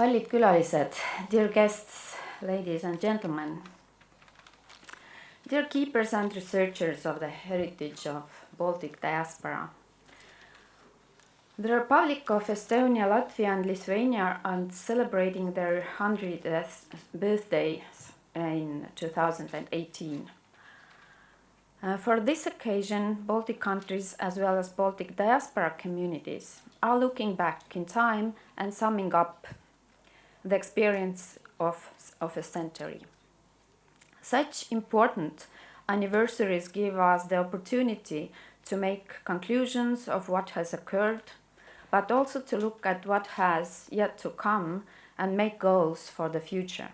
Kallid külalised, dear guests, ladies and gentlemen, dear keepers and researchers of the heritage of Baltic diaspora. The Republic of Estonia, Latvia and Lithuania are celebrating their 100th birthdays in 2018. For this occasion, Baltic countries as well as Baltic diaspora communities are looking back in time and summing up the experience of a century. Such important anniversaries give us the opportunity to make conclusions of what has occurred, but also to look at what has yet to come and make goals for the future.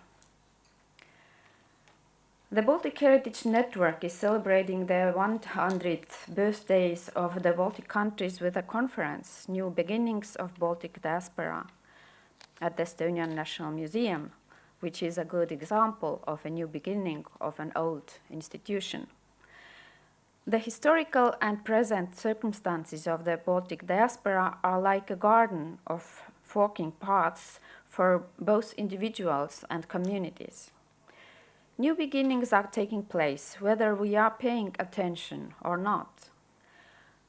The Baltic Heritage Network is celebrating the 100th birthdays of the Baltic countries with a conference, New Beginnings of Baltic Diaspora, at the Estonian National Museum, which is a good example of a new beginning of an old institution. The historical and present circumstances of the Baltic diaspora are like a garden of forking paths for both individuals and communities. New beginnings are taking place, whether we are paying attention or not.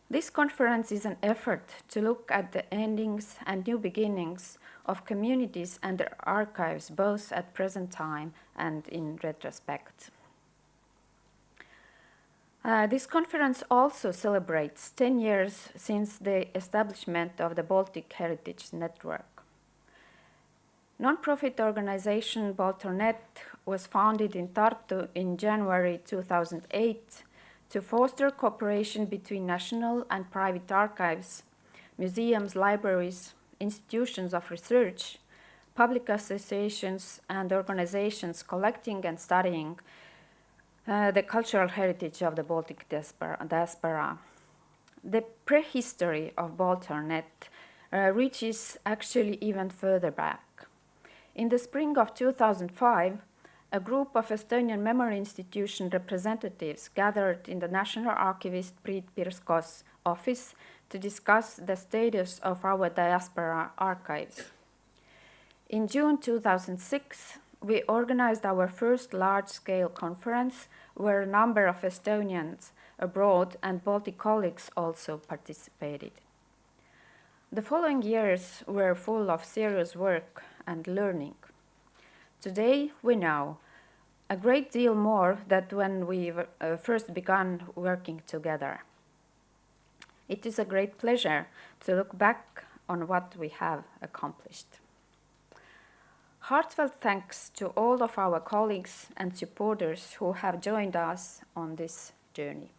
This conference is an effort to look at the endings and new beginnings of communities and their archives, both at present time and in retrospect. This conference also celebrates 10 years since the establishment of the Baltic Heritage Network. Non-profit organization BaltHerNet was founded in Tartu in January 2008 to foster cooperation between national and private archives, museums, libraries, institutions of research, public associations and organizations collecting and studying the cultural heritage of the Baltic diaspora. The prehistory of BaltHerNet reaches actually even further back. In the spring of 2005, a group of Estonian Memory Institution representatives gathered in the National Archivist Priit Pirsko's office to discuss the status of our diaspora archives. In June 2006, we organized our first large-scale conference where a number of Estonians abroad and Baltic colleagues also participated. The following years were full of serious work and learning. Today, we know a great deal more than when we first began working together. It is a great pleasure to look back on what we have accomplished. Heartfelt thanks to all of our colleagues and supporters who have joined us on this journey.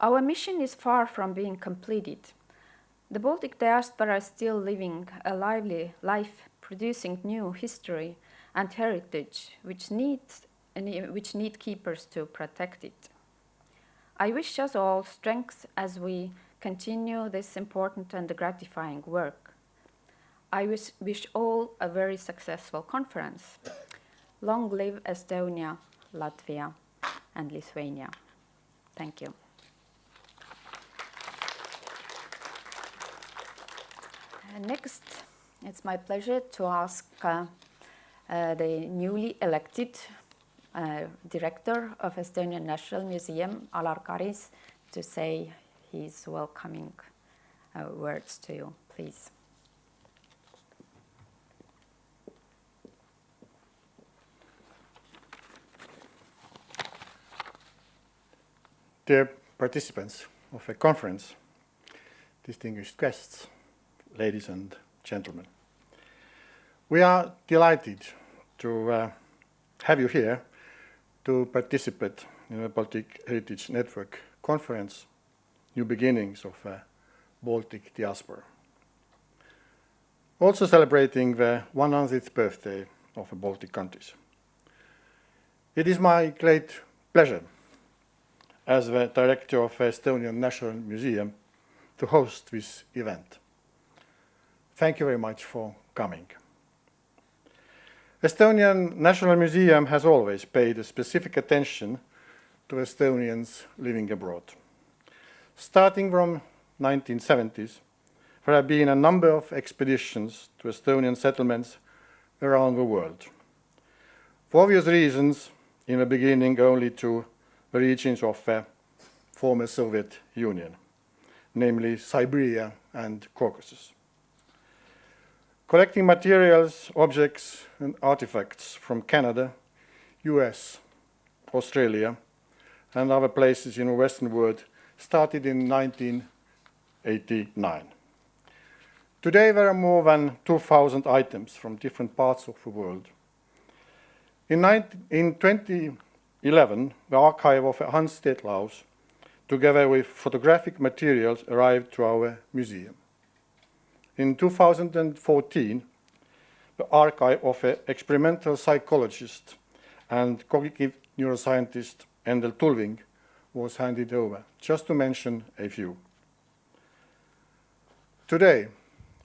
Our mission is far from being completed. The Baltic diaspora is still living a lively life, producing new history and heritage which need keepers to protect it. I wish us all strength as we continue this important and gratifying work. I wish all a very successful conference. Long live Estonia, Latvia, and Lithuania. Thank you. Next, it's my pleasure to ask the newly elected director of Estonian National Museum, Alar Karis, to say his welcoming words to you, please. Dear participants of a conference, distinguished guests, ladies and gentlemen, we are delighted to have you here to participate in the Baltic Heritage Network Conference, New Beginnings of Baltic Diaspora. Also celebrating the 100th birthday of the Baltic countries. It is my great pleasure as the director of the Estonian National Museum to host this event. Thank you very much for coming. Estonian National Museum has always paid a specific attention to Estonians living abroad. Starting from 1970s, there have been a number of expeditions to Estonian settlements around the world. For obvious reasons, in the beginning only to the regions of the former Soviet Union, namely Siberia and Caucasus. Collecting materials, objects and artifacts from Canada, US, Australia and other places in the Western world started in 1989. Today there are more than 2,000 items from different parts of the world. In 2011, the archive of Hans Statlaus, together with photographic materials, arrived to our museum. In 2014, the archive of an experimental psychologist and cognitive neuroscientist Endel Tulving was handed over, just to mention a few. Today,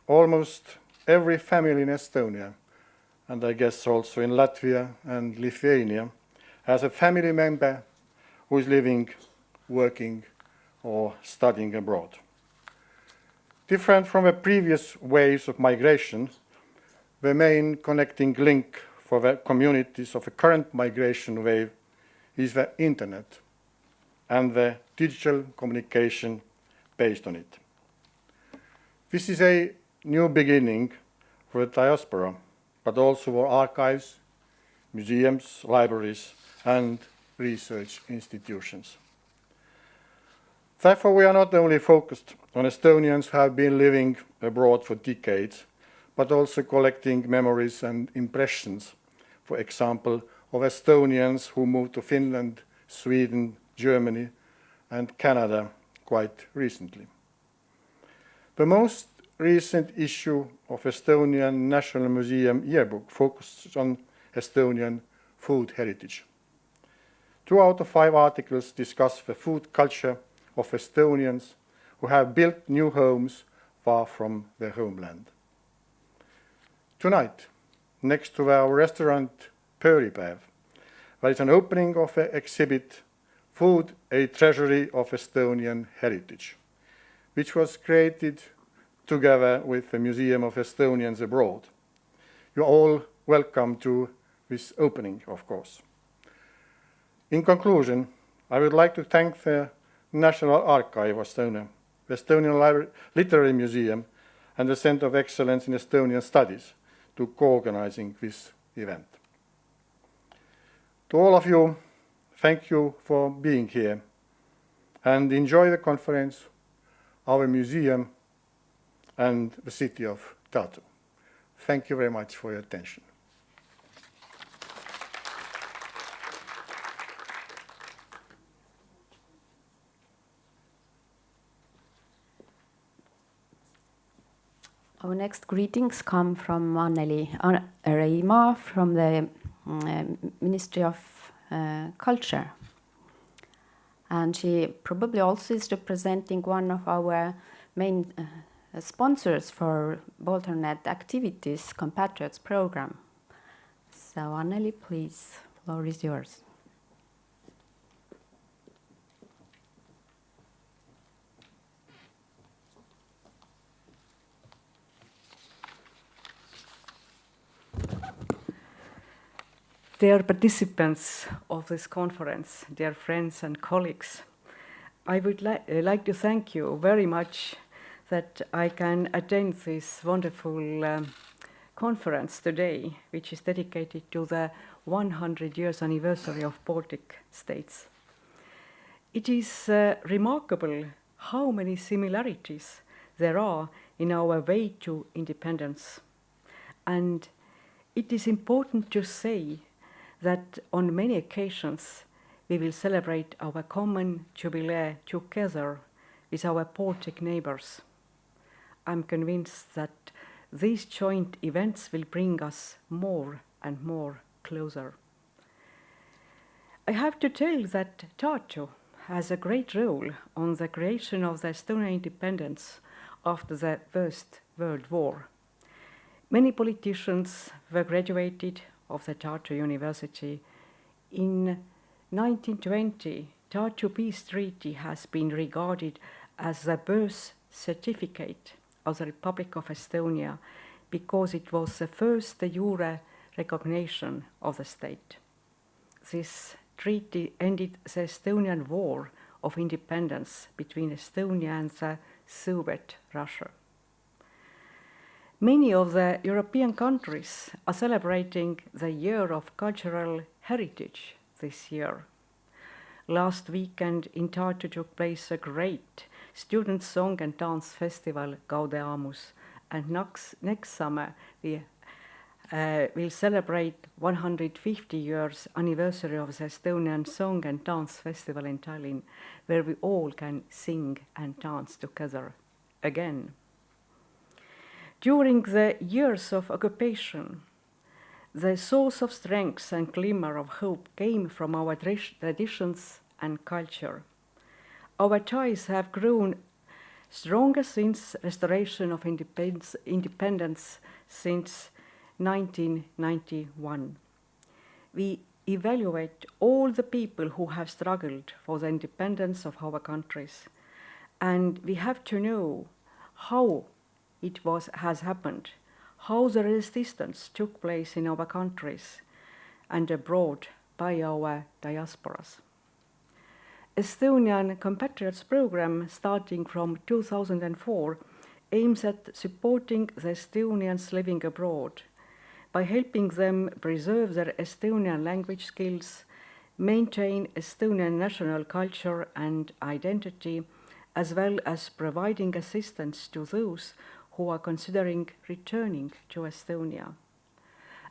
almost every family in Estonia, and I guess also in Latvia and Lithuania, has a family member who is living, working, or studying abroad. Different from the previous waves of migration, the main connecting link for the communities of the current migration wave is the internet and the digital communication based on it. This is a new beginning for the diaspora, but also for archives, museums, libraries, and research institutions. Therefore, we are not only focused on Estonians who have been living abroad for decades, but also collecting memories and impressions, for example, of Estonians who moved to Finland, Sweden, Germany, and Canada quite recently. The most recent issue of Estonian National Museum yearbook focuses on Estonian food heritage. 2 out of 5 articles discuss the food culture of Estonians who have built new homes far from their homeland. Tonight, next to our restaurant Pööripäev, there is an opening of the exhibit Food, a Treasury of Estonian Heritage, which was created together with the Museum of Estonians Abroad. You're all welcome to this opening, of course. In conclusion, I would like to thank the National Archive of Estonia, the Estonian Literary Museum, and the Center of Excellence in Estonian Studies to co-organizing this event. To all of you, thank you for being here and enjoy the conference, our museum, and the city of Tartu. Thank you very much for your attention. Our next greetings come from Anneli Reima from the Ministry of Culture. And she probably also is representing one of our main sponsors for BaltHerNet activities, Compatriots program. So Anneli, please, floor is yours. Dear participants of this conference, dear friends and colleagues, I would like to thank you very much that I can attend this wonderful conference today, which is dedicated to the 100 years anniversary of Baltic states. It is remarkable how many similarities there are in our way to independence. And it is important to say that on many occasions we will celebrate our common jubilee together with our Baltic neighbors. I'm convinced that these joint events will bring us more and more closer. I have to tell that Tartu has a great role on the creation of the Estonian independence after the First World War. Many politicians were graduated of the Tartu University. In 1920, Tartu Peace Treaty has been regarded as the birth certificate of the Republic of Estonia because it was the first de jure recognition of the state. This treaty ended the Estonian War of independence between Estonia and the Soviet Russia. Many of the European countries are celebrating the Year of Cultural Heritage this year. Last weekend in Tartu took place a great student song and dance festival, Gaudeamus, and next summer we will celebrate 150 years anniversary of the Estonian Song and Dance Festival in Tallinn, where we all can sing and dance together again. During the years of occupation, the source of strength and glimmer of hope came from our traditions and culture. Our ties have grown stronger since restoration of independence since 1991. We evaluate all the people who have struggled for the independence of our countries, and we have to know how it has happened, how the resistance took place in our countries and abroad by our diasporas. Estonian Compatriots Program, starting from 2004, aims at supporting the Estonians living abroad by helping them preserve their Estonian language skills, maintain Estonian national culture and identity, as well as providing assistance to those who are considering returning to Estonia.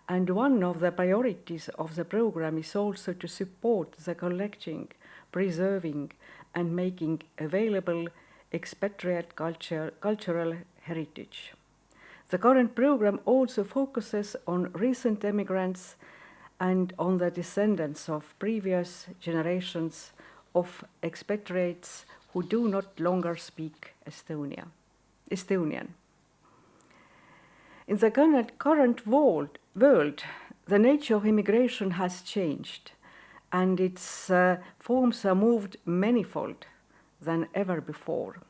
And one of the priorities of the program is also to support the collecting, preserving, and making available expatriate cultural heritage. The current program also focuses on recent immigrants and on the descendants of previous generations of expatriates who do not longer speak Estonian. In the current world, the nature of immigration has changed, and its forms are moved manifold than ever before.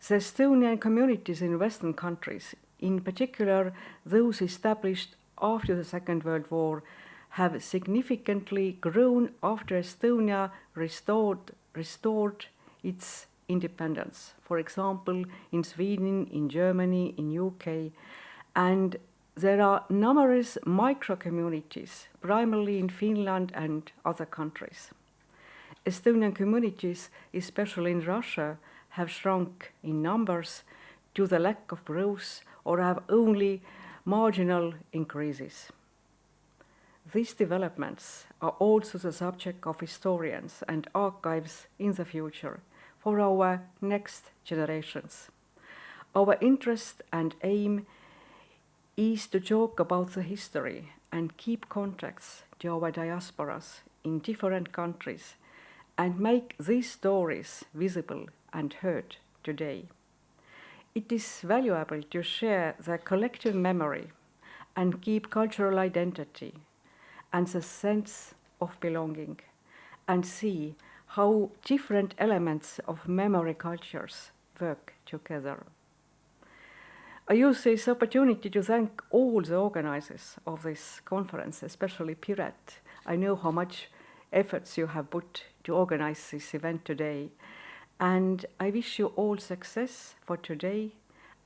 The Estonian communities in Western countries, in particular those established after the Second World War, have significantly grown after Estonia restored its independence. For example, in Sweden, in Germany, in UK, and there are numerous micro-communities, primarily in Finland and other countries. Estonian communities, especially in Russia, have shrunk in numbers due to the lack of growth or have only marginal increases. These developments are also the subject of historians and archives in the future for our next generations. Our interest and aim is to talk about the history and keep contacts to our diasporas in different countries and make these stories visible and heard today. It is valuable to share the collective memory and keep cultural identity and the sense of belonging and see how different elements of memory cultures work together. I use this opportunity to thank all the organizers of this conference, especially Piret. I know how much efforts you have put to organize this event today, and I wish you all success for today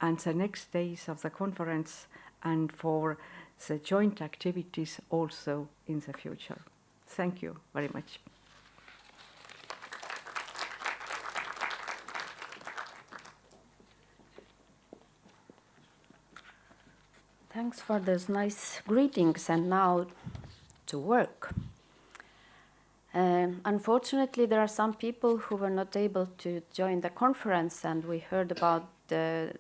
and the next days of the conference and for the joint activities also in the future. Thank you very much. Thanks for those nice greetings, and now to work. Unfortunately, there are some people who were not able to join the conference, and we heard about they're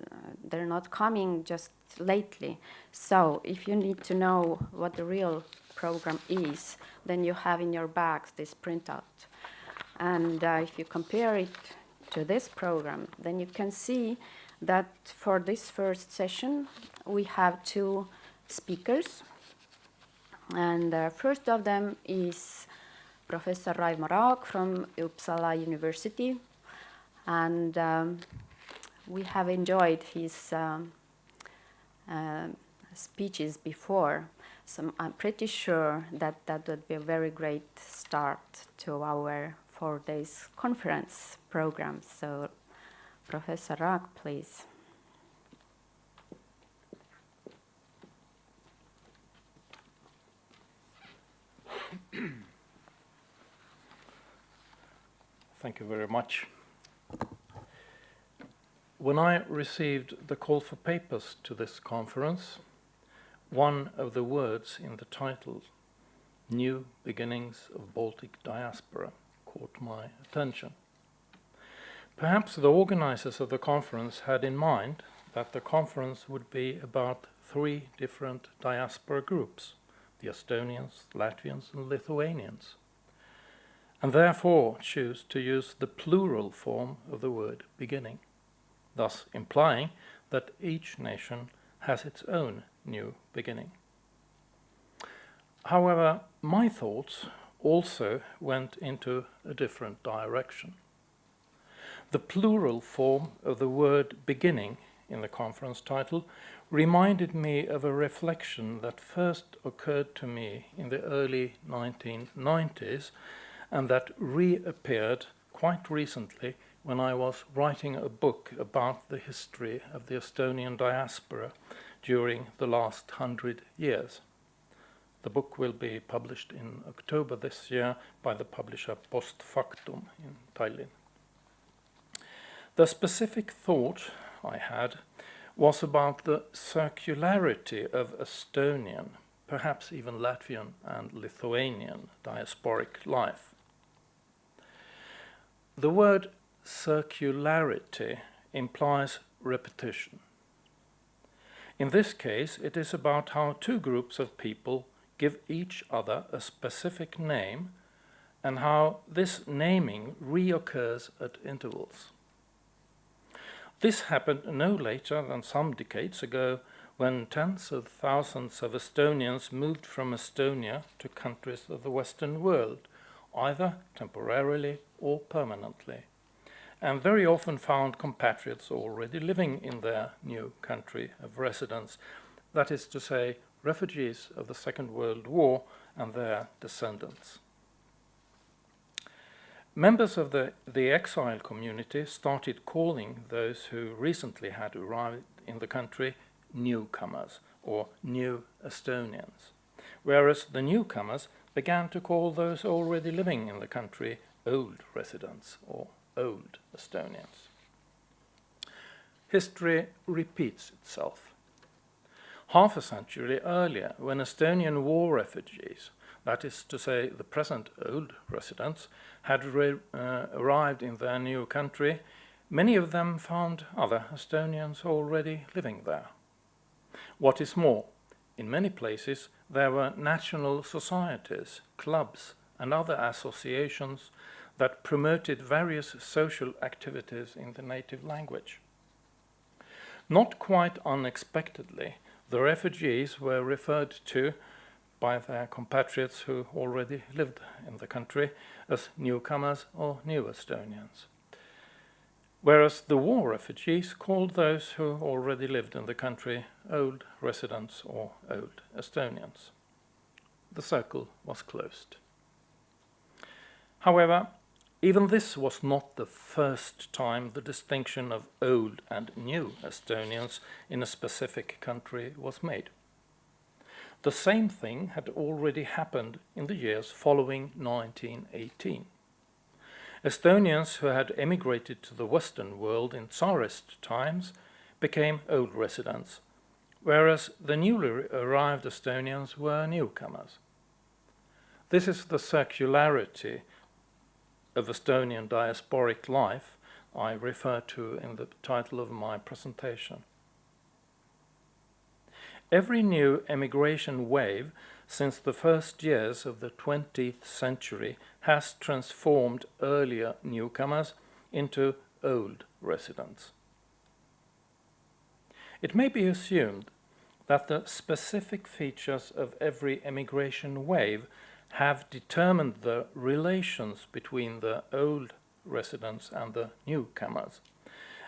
not coming just lately. So if you need to know what the real program is, then you have in your bags this printout. And if you compare it to this program, then you can see that for this first session, we have two speakers. And the first of them is Professor Raimo Raag from Uppsala University. And we have enjoyed his speeches before, so I'm pretty sure that that would be a very great start to our 4 days conference program. So, Professor Raag, please. Thank you very much. When I received the call for papers to this conference, one of the words in the title, New Beginnings of Baltic Diaspora, caught my attention. Perhaps the organizers of the conference had in mind that the conference would be about 3 different diaspora groups, the Estonians, Latvians, and Lithuanians, and therefore choose to use the plural form of the word beginning, thus implying that each nation has its own new beginning. However, my thoughts also went into a different direction. The plural form of the word beginning in the conference title reminded me of a reflection that first occurred to me in the early 1990s and that reappeared quite recently when I was writing a book about the history of the Estonian diaspora during the last 100 years. The book will be published in October this year by the publisher Post Factum in Tallinn. The specific thought I had was about the circularity of Estonian, perhaps even Latvian and Lithuanian diasporic life. The word circularity implies repetition. In this case, it is about how 2 groups of people give each other a specific name and how this naming reoccurs at intervals. This happened no later than some decades ago when tens of thousands of Estonians moved from Estonia to countries of the Western world, either temporarily or permanently, and very often found compatriots already living in their new country of residence, that is to say, refugees of the Second World War and their descendants. Members of the exile community started calling those who recently had arrived in the country newcomers or new Estonians, whereas the newcomers began to call those already living in the country old residents or old Estonians. History repeats itself. Half a century earlier, when Estonian war refugees, that is to say the present old residents, had arrived in their new country, many of them found other Estonians already living there. What is more, in many places there were national societies, clubs, and other associations that promoted various social activities in the native language. Not quite unexpectedly, the refugees were referred to by their compatriots who already lived in the country as newcomers or new Estonians, whereas the war refugees called those who already lived in the country old residents or old Estonians. The circle was closed. However, even this was not the first time the distinction of old and new Estonians in a specific country was made. The same thing had already happened in the years following 1918. Estonians who had emigrated to the Western world in Tsarist times became old residents, whereas the newly arrived Estonians were newcomers. This is the circularity of Estonian diasporic life I refer to in the title of my presentation. Every new emigration wave since the first years of the 20th century has transformed earlier newcomers into old residents. It may be assumed that the specific features of every emigration wave have determined the relations between the old residents and the newcomers,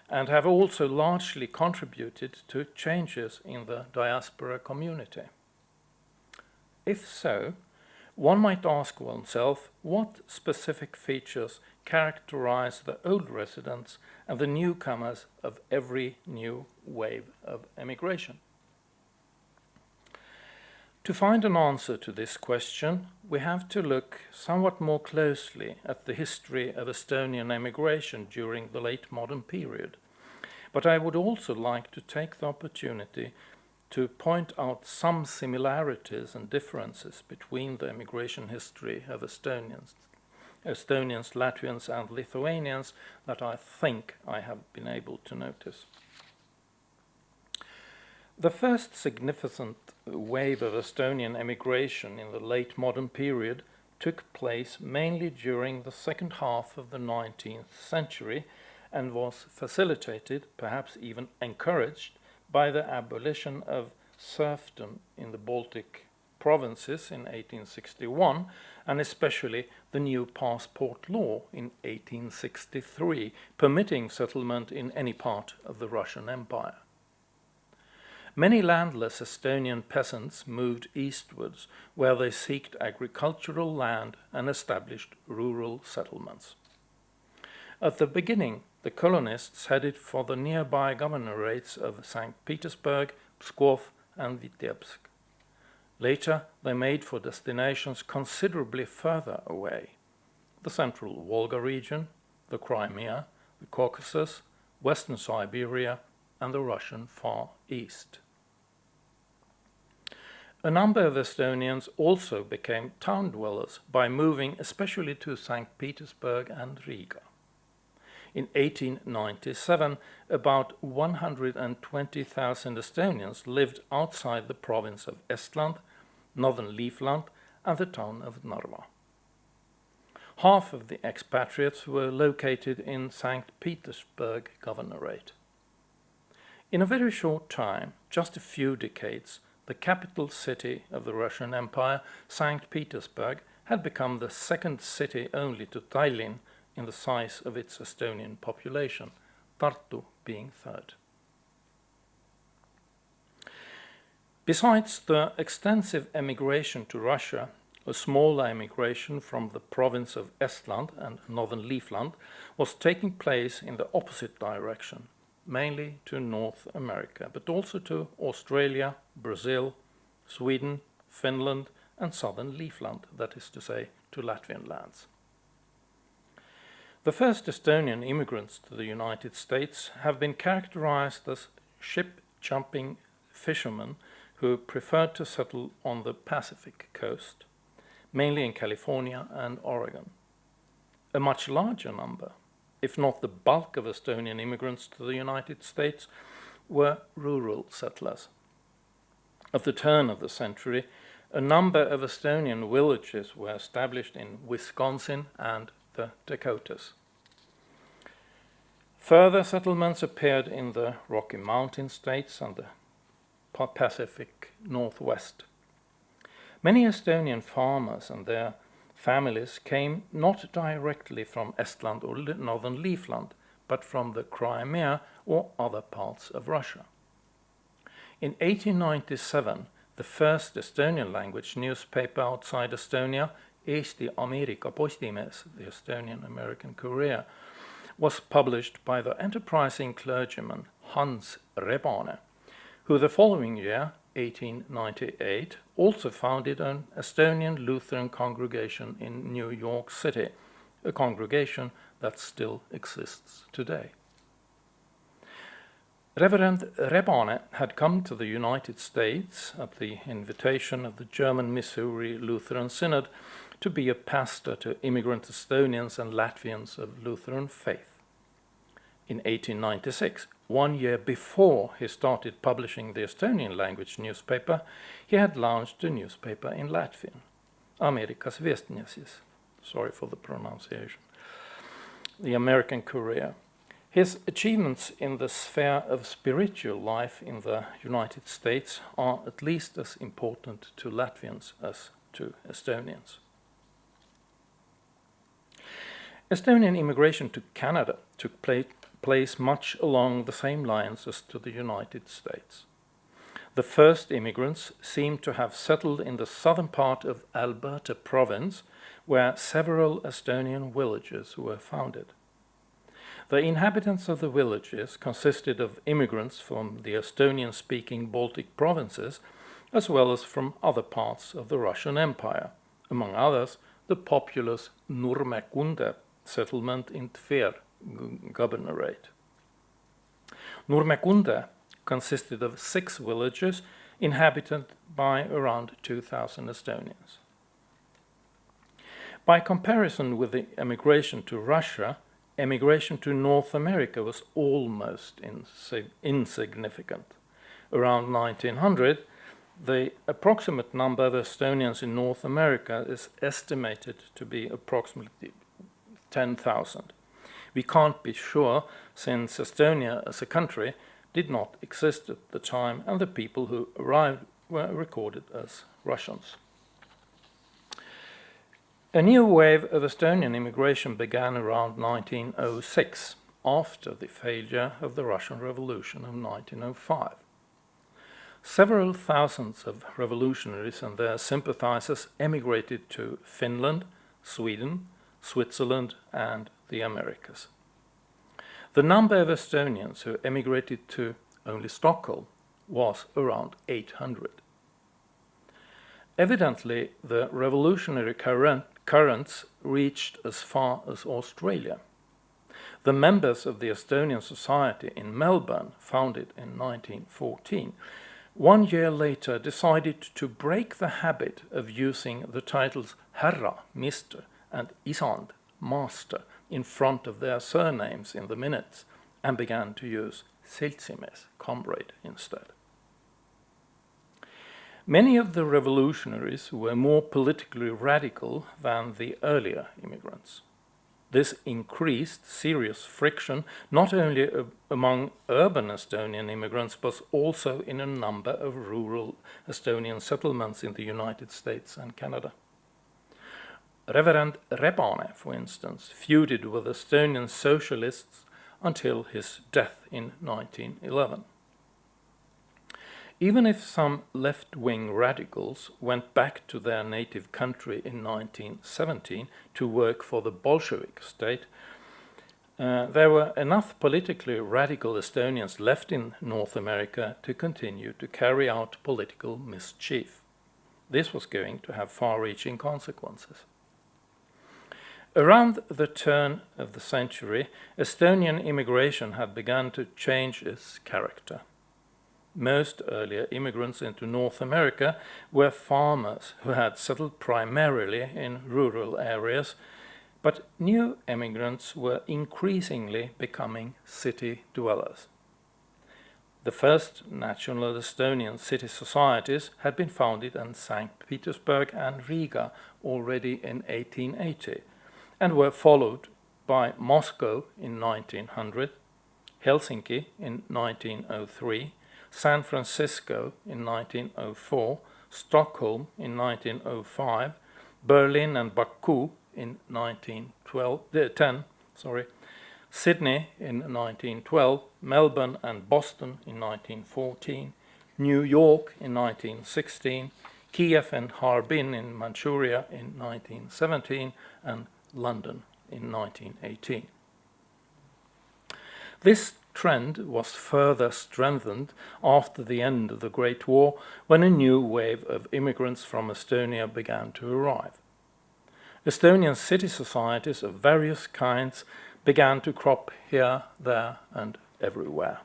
and have also largely contributed to changes in the diaspora community? If so, one might ask oneself what specific features characterize the old residents and the newcomers of every new wave of emigration. To find an answer to this question, we have to look somewhat more closely at the history of Estonian emigration during the late modern period. But I would also like to take the opportunity to point out some similarities and differences between the emigration history of Estonians, Latvians, and Lithuanians that I think I have been able to notice. The first significant wave of Estonian emigration in the late modern period took place mainly during the second half of the 19th century and was facilitated, perhaps even encouraged, by the abolition of serfdom in the Baltic provinces in 1861, and especially the new passport law in 1863, permitting settlement in any part of the Russian Empire. Many landless Estonian peasants moved eastwards, where they sought agricultural land and established rural settlements. At the beginning, the colonists headed for the nearby governorates of St. Petersburg, Pskov, and Vitebsk. Later, they made for destinations considerably further away: the central Volga region, the Crimea, the Caucasus, western Siberia, and the Russian Far East. A number of Estonians also became town dwellers by moving especially to St. Petersburg and Riga. In 1897, about 120,000 Estonians lived outside the province of Estland, northern Livland, and the town of Narva. Half of the expatriates were located in St. Petersburg Governorate. In a very short time, just a few decades, the capital city of the Russian Empire, St. Petersburg, had become the second city only to Tallinn in the size of its Estonian population, Tartu being third. Besides the extensive emigration to Russia, a smaller emigration from the province of Estland and northern Livland was taking place in the opposite direction, mainly to North America, but also to Australia, Brazil, Sweden, Finland, and southern Livland, that is to say, to Latvian lands. The first Estonian immigrants to the United States have been characterized as ship-jumping fishermen who preferred to settle on the Pacific coast, mainly in California and Oregon. A much larger number, if not the bulk of Estonian immigrants to the United States, were rural settlers. At the turn of the century, a number of Estonian villages were established in Wisconsin and the Dakotas. Further settlements appeared in the Rocky Mountain states and the Pacific Northwest. Many Estonian farmers and their families came not directly from Estland or northern Livland, but from the Crimea or other parts of Russia. In 1897, the first Estonian language newspaper outside Estonia, Eesti Ameerika Postimees, the Estonian American Courier, was published by the enterprising clergyman Hans Rebane, who the following year, 1898, also founded an Estonian Lutheran congregation in New York City, a congregation that still exists today. Reverend Rebane had come to the United States at the invitation of the German Missouri Lutheran Synod to be a pastor to immigrant Estonians and Latvians of Lutheran faith. In 1896, 1 year before he started publishing the Estonian language newspaper, he had launched a newspaper in Latvian, Amerikas Viestnesis, sorry for the pronunciation, the American Courier. His achievements in the sphere of spiritual life in the United States are at least as important to Latvians as to Estonians. Estonian immigration to Canada took plays much along the same lines as to the United States. The first immigrants seem to have settled in the southern part of Alberta province, where several Estonian villages were founded. The inhabitants of the villages consisted of immigrants from the Estonian-speaking Baltic provinces, as well as from other parts of the Russian Empire, among others the populous Nurmekunde settlement in Tver governorate. Nurmekunde consisted of 6 villages inhabited by around 2,000 Estonians. By comparison with the emigration to Russia, emigration to North America was almost insignificant. Around 1900, the approximate number of Estonians in North America is estimated to be approximately 10,000. We can't be sure, since Estonia as a country did not exist at the time and the people who arrived were recorded as Russians. A new wave of Estonian immigration began around 1906, after the failure of the Russian Revolution of 1905. Several thousands of revolutionaries and their sympathizers emigrated to Finland, Sweden, Switzerland, and the Americas. The number of Estonians who emigrated to only Stockholm was around 800. Evidently, the revolutionary currents reached as far as Australia. The members of the Estonian Society in Melbourne, founded in 1914, 1 year later decided to break the habit of using the titles Herra, Mr. and Isand, Master, in front of their surnames in the minutes, and began to use Seltsimees, comrade, instead. Many of the revolutionaries were more politically radical than the earlier immigrants. This increased serious friction not only among urban Estonian immigrants, but also in a number of rural Estonian settlements in the United States and Canada. Reverend Rebane, for instance, feuded with Estonian socialists until his death in 1911. Even if some left-wing radicals went back to their native country in 1917 to work for the Bolshevik state, there were enough politically radical Estonians left in North America to continue to carry out political mischief. This was going to have far-reaching consequences. Around the turn of the century, Estonian immigration had begun to change its character. Most earlier immigrants into North America were farmers who had settled primarily in rural areas, but new immigrants were increasingly becoming city dwellers. The first national Estonian city societies had been founded in St. Petersburg and Riga already in 1880, and were followed by Moscow in 1900, Helsinki in 1903, San Francisco in 1904, Stockholm in 1905, Berlin and Baku in 1910, Sydney in 1912, Melbourne and Boston in 1914, New York in 1916, Kiev and Harbin in Manchuria in 1917, and London in 1918. This trend was further strengthened after the end of the Great War, when a new wave of immigrants from Estonia began to arrive. Estonian city societies of various kinds began to crop here, there, and everywhere.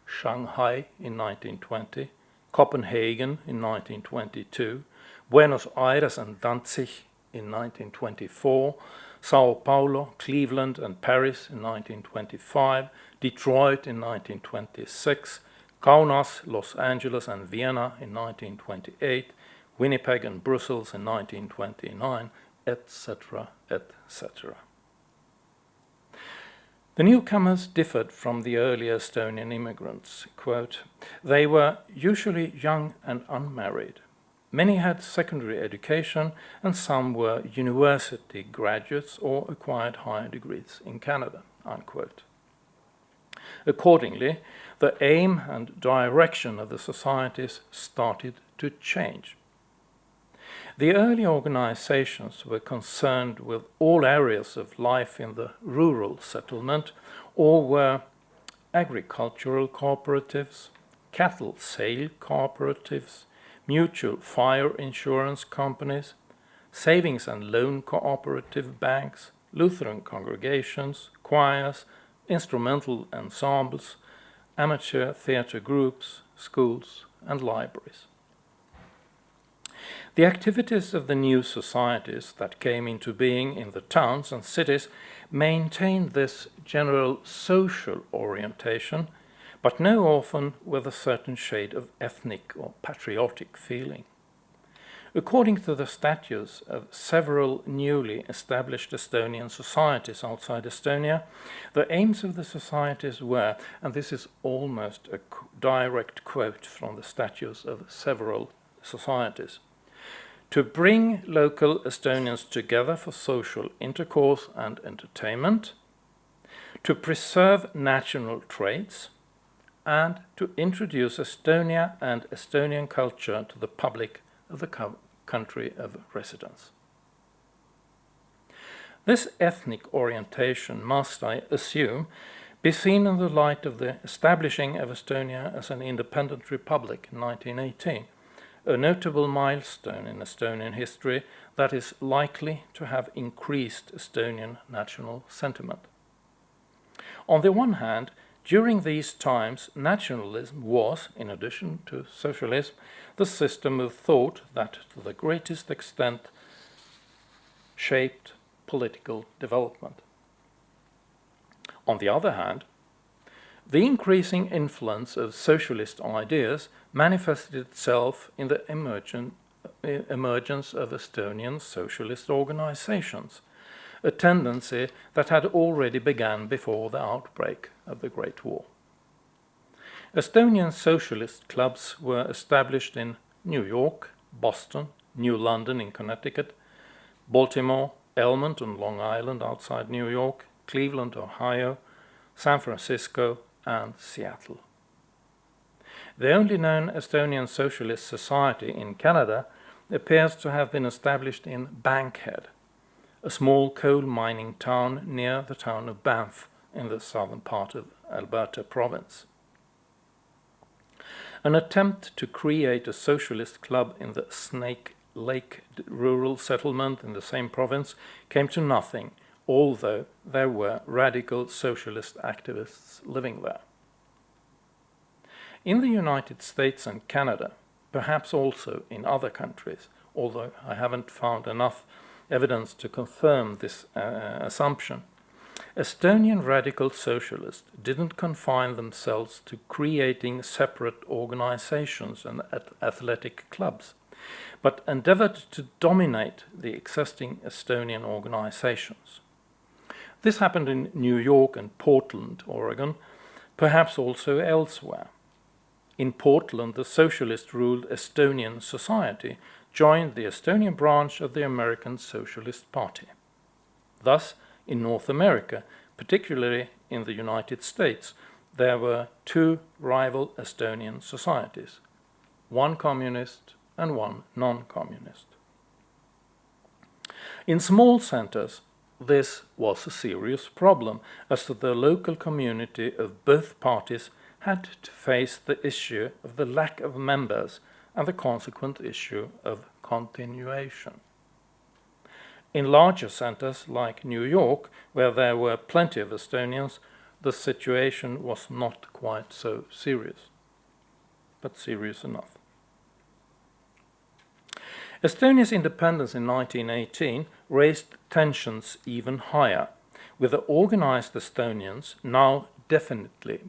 Shanghai in 1920, Copenhagen in 1922, Buenos Aires and Danzig in 1924, Sao Paulo, Cleveland, and Paris in 1925, Detroit in 1926, Kaunas, Los Angeles, and Vienna in 1928, Winnipeg and Brussels in 1929, etc., etc. The newcomers differed from the earlier Estonian immigrants. Quote, "They were usually young and unmarried. Many had secondary education, and some were university graduates or acquired higher degrees in Canada." Unquote. Accordingly, the aim and direction of the societies started to change. The early organizations were concerned with all areas of life in the rural settlement, or were agricultural cooperatives, cattle sale cooperatives, mutual fire insurance companies, savings and loan cooperative banks, Lutheran congregations, choirs, instrumental ensembles, amateur theatre groups, schools, and libraries. The activities of the new societies that came into being in the towns and cities maintained this general social orientation, but no often with a certain shade of ethnic or patriotic feeling. According to the statutes of several newly established Estonian societies outside Estonia, the aims of the societies were, and this is almost a direct quote from the statutes of several societies, to bring local Estonians together for social intercourse and entertainment, to preserve national traits, and to introduce Estonia and Estonian culture to the public of the country of residence. This ethnic orientation must, I assume, be seen in the light of the establishing of Estonia as an independent republic in 1918, a notable milestone in Estonian history that is likely to have increased Estonian national sentiment. On the one hand, during these times, nationalism was, in addition to socialism, the system of thought that to the greatest extent shaped political development. On the other hand, the increasing influence of socialist ideas manifested itself in the emergence of Estonian socialist organizations, a tendency that had already begun before the outbreak of the Great War. Estonian socialist clubs were established in New York, Boston, New London in Connecticut, Baltimore, Elmont on Long Island outside New York, Cleveland, Ohio, San Francisco, and Seattle. The only known Estonian socialist society in Canada appears to have been established in Bankhead, a small coal mining town near the town of Banff in the southern part of Alberta province. An attempt to create a socialist club in the Snake Lake rural settlement in the same province came to nothing, although there were radical socialist activists living there. In the United States and Canada, perhaps also in other countries, although I haven't found enough evidence to confirm this assumption, Estonian radical socialists didn't confine themselves to creating separate organizations and athletic clubs, but endeavored to dominate the existing Estonian organizations. This happened in New York and Portland, Oregon, perhaps also elsewhere. In Portland, the socialist-ruled Estonian Society joined the Estonian branch of the American Socialist Party. Thus, in North America, particularly in the United States, there were two rival Estonian societies, one communist and one non-communist. In small centers, this was a serious problem, as the local community of both parties had to face the issue of the lack of members and the consequent issue of continuation. In larger centers like New York, where there were plenty of Estonians, the situation was not quite so serious, but serious enough. Estonia's independence in 1918 raised tensions even higher, with the organized Estonians now definitely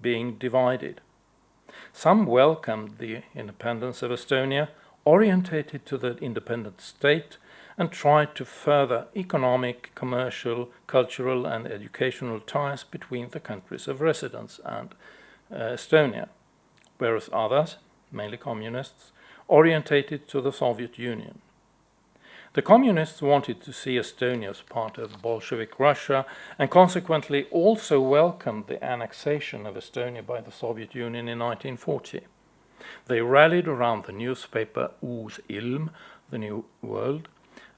being divided. Some welcomed the independence of Estonia, orientated to the independent state, and tried to further economic, commercial, cultural, and educational ties between the countries of residence and Estonia, whereas others, mainly communists, orientated to the Soviet Union. The communists wanted to see Estonia as part of Bolshevik Russia and consequently also welcomed the annexation of Estonia by the Soviet Union in 1940. They rallied around the newspaper Uus Ilm, the New World,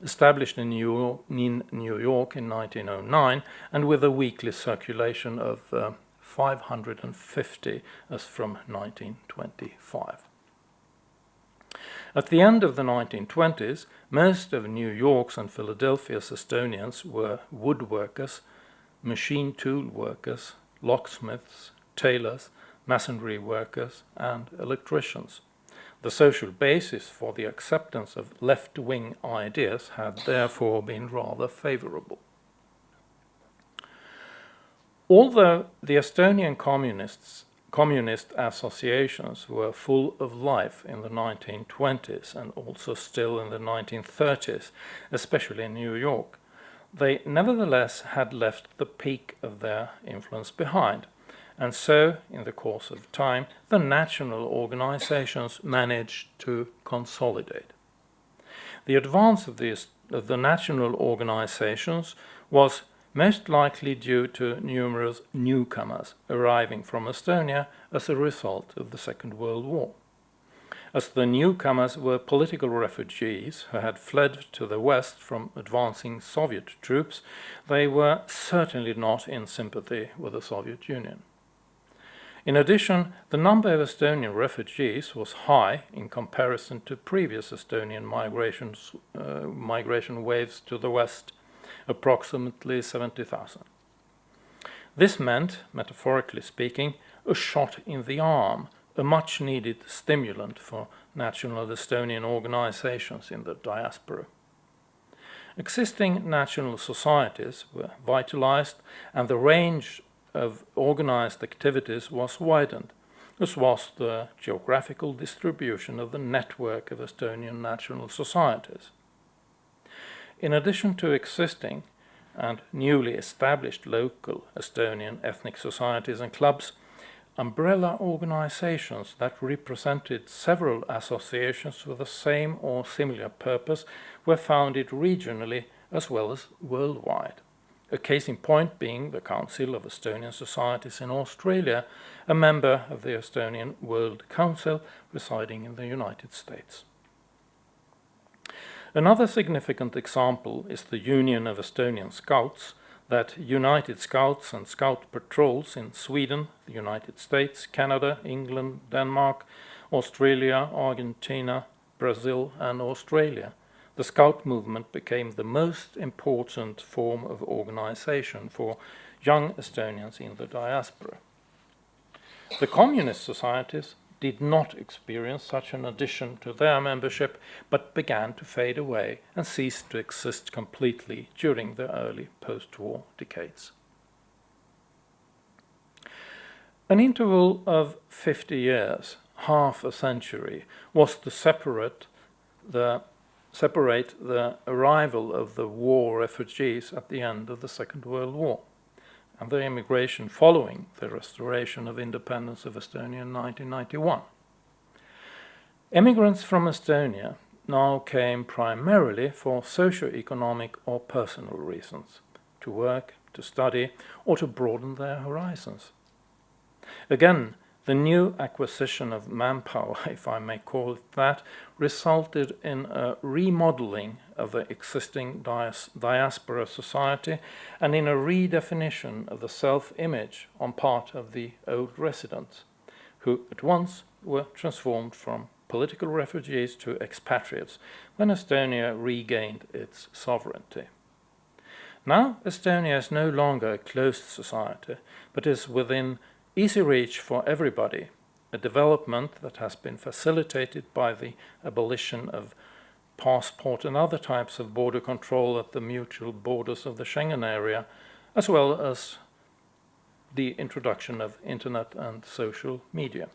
established in New York in 1909 and with a weekly circulation of 550 as from 1925. At the end of the 1920s, most of New York's and Philadelphia's Estonians were woodworkers, machine tool workers, locksmiths, tailors, masonry workers, and electricians. The social basis for the acceptance of left-wing ideas had therefore been rather favorable. Although the Estonian communist associations were full of life in the 1920s and also still in the 1930s, especially in New York, they nevertheless had left the peak of their influence behind, and so, in the course of time, the national organizations managed to consolidate. The advance of the national organizations was most likely due to numerous newcomers arriving from Estonia as a result of the Second World War. As the newcomers were political refugees who had fled to the west from advancing Soviet troops, they were certainly not in sympathy with the Soviet Union. In addition, the number of Estonian refugees was high in comparison to previous Estonian migration waves to the west, approximately 70,000. This meant, metaphorically speaking, a shot in the arm, a much-needed stimulant for national Estonian organizations in the diaspora. Existing national societies were vitalized and the range of organized activities was widened, as was the geographical distribution of the network of Estonian national societies. In addition to existing and newly established local Estonian ethnic societies and clubs, umbrella organizations that represented several associations with the same or similar purpose were founded regionally as well as worldwide. A case in point being the Council of Estonian Societies in Australia, a member of the Estonian World Council residing in the United States. Another significant example is the Union of Estonian Scouts that united Scouts and Scout patrols in Sweden, the United States, Canada, England, Denmark, Australia, Argentina, Brazil, and Australia. The Scout movement became the most important form of organization for young Estonians in the diaspora. The communist societies did not experience such an addition to their membership, but began to fade away and ceased to exist completely during the early post-war decades. An interval of 50 years, half a century, was to separate the arrival of the war refugees at the end of the Second World War and the immigration following the restoration of independence of Estonia in 1991. Immigrants from Estonia now came primarily for socio-economic or personal reasons, to work, to study, or to broaden their horizons. Again, the new acquisition of manpower, if I may call it that, resulted in a remodeling of the existing diaspora society and in a redefinition of the self-image on part of the old residents, who at once were transformed from political refugees to expatriates when Estonia regained its sovereignty. Now Estonia is no longer a closed society, but is within easy reach for everybody, a development that has been facilitated by the abolition of passport and other types of border control at the mutual borders of the Schengen area, as well as the introduction of internet and social media.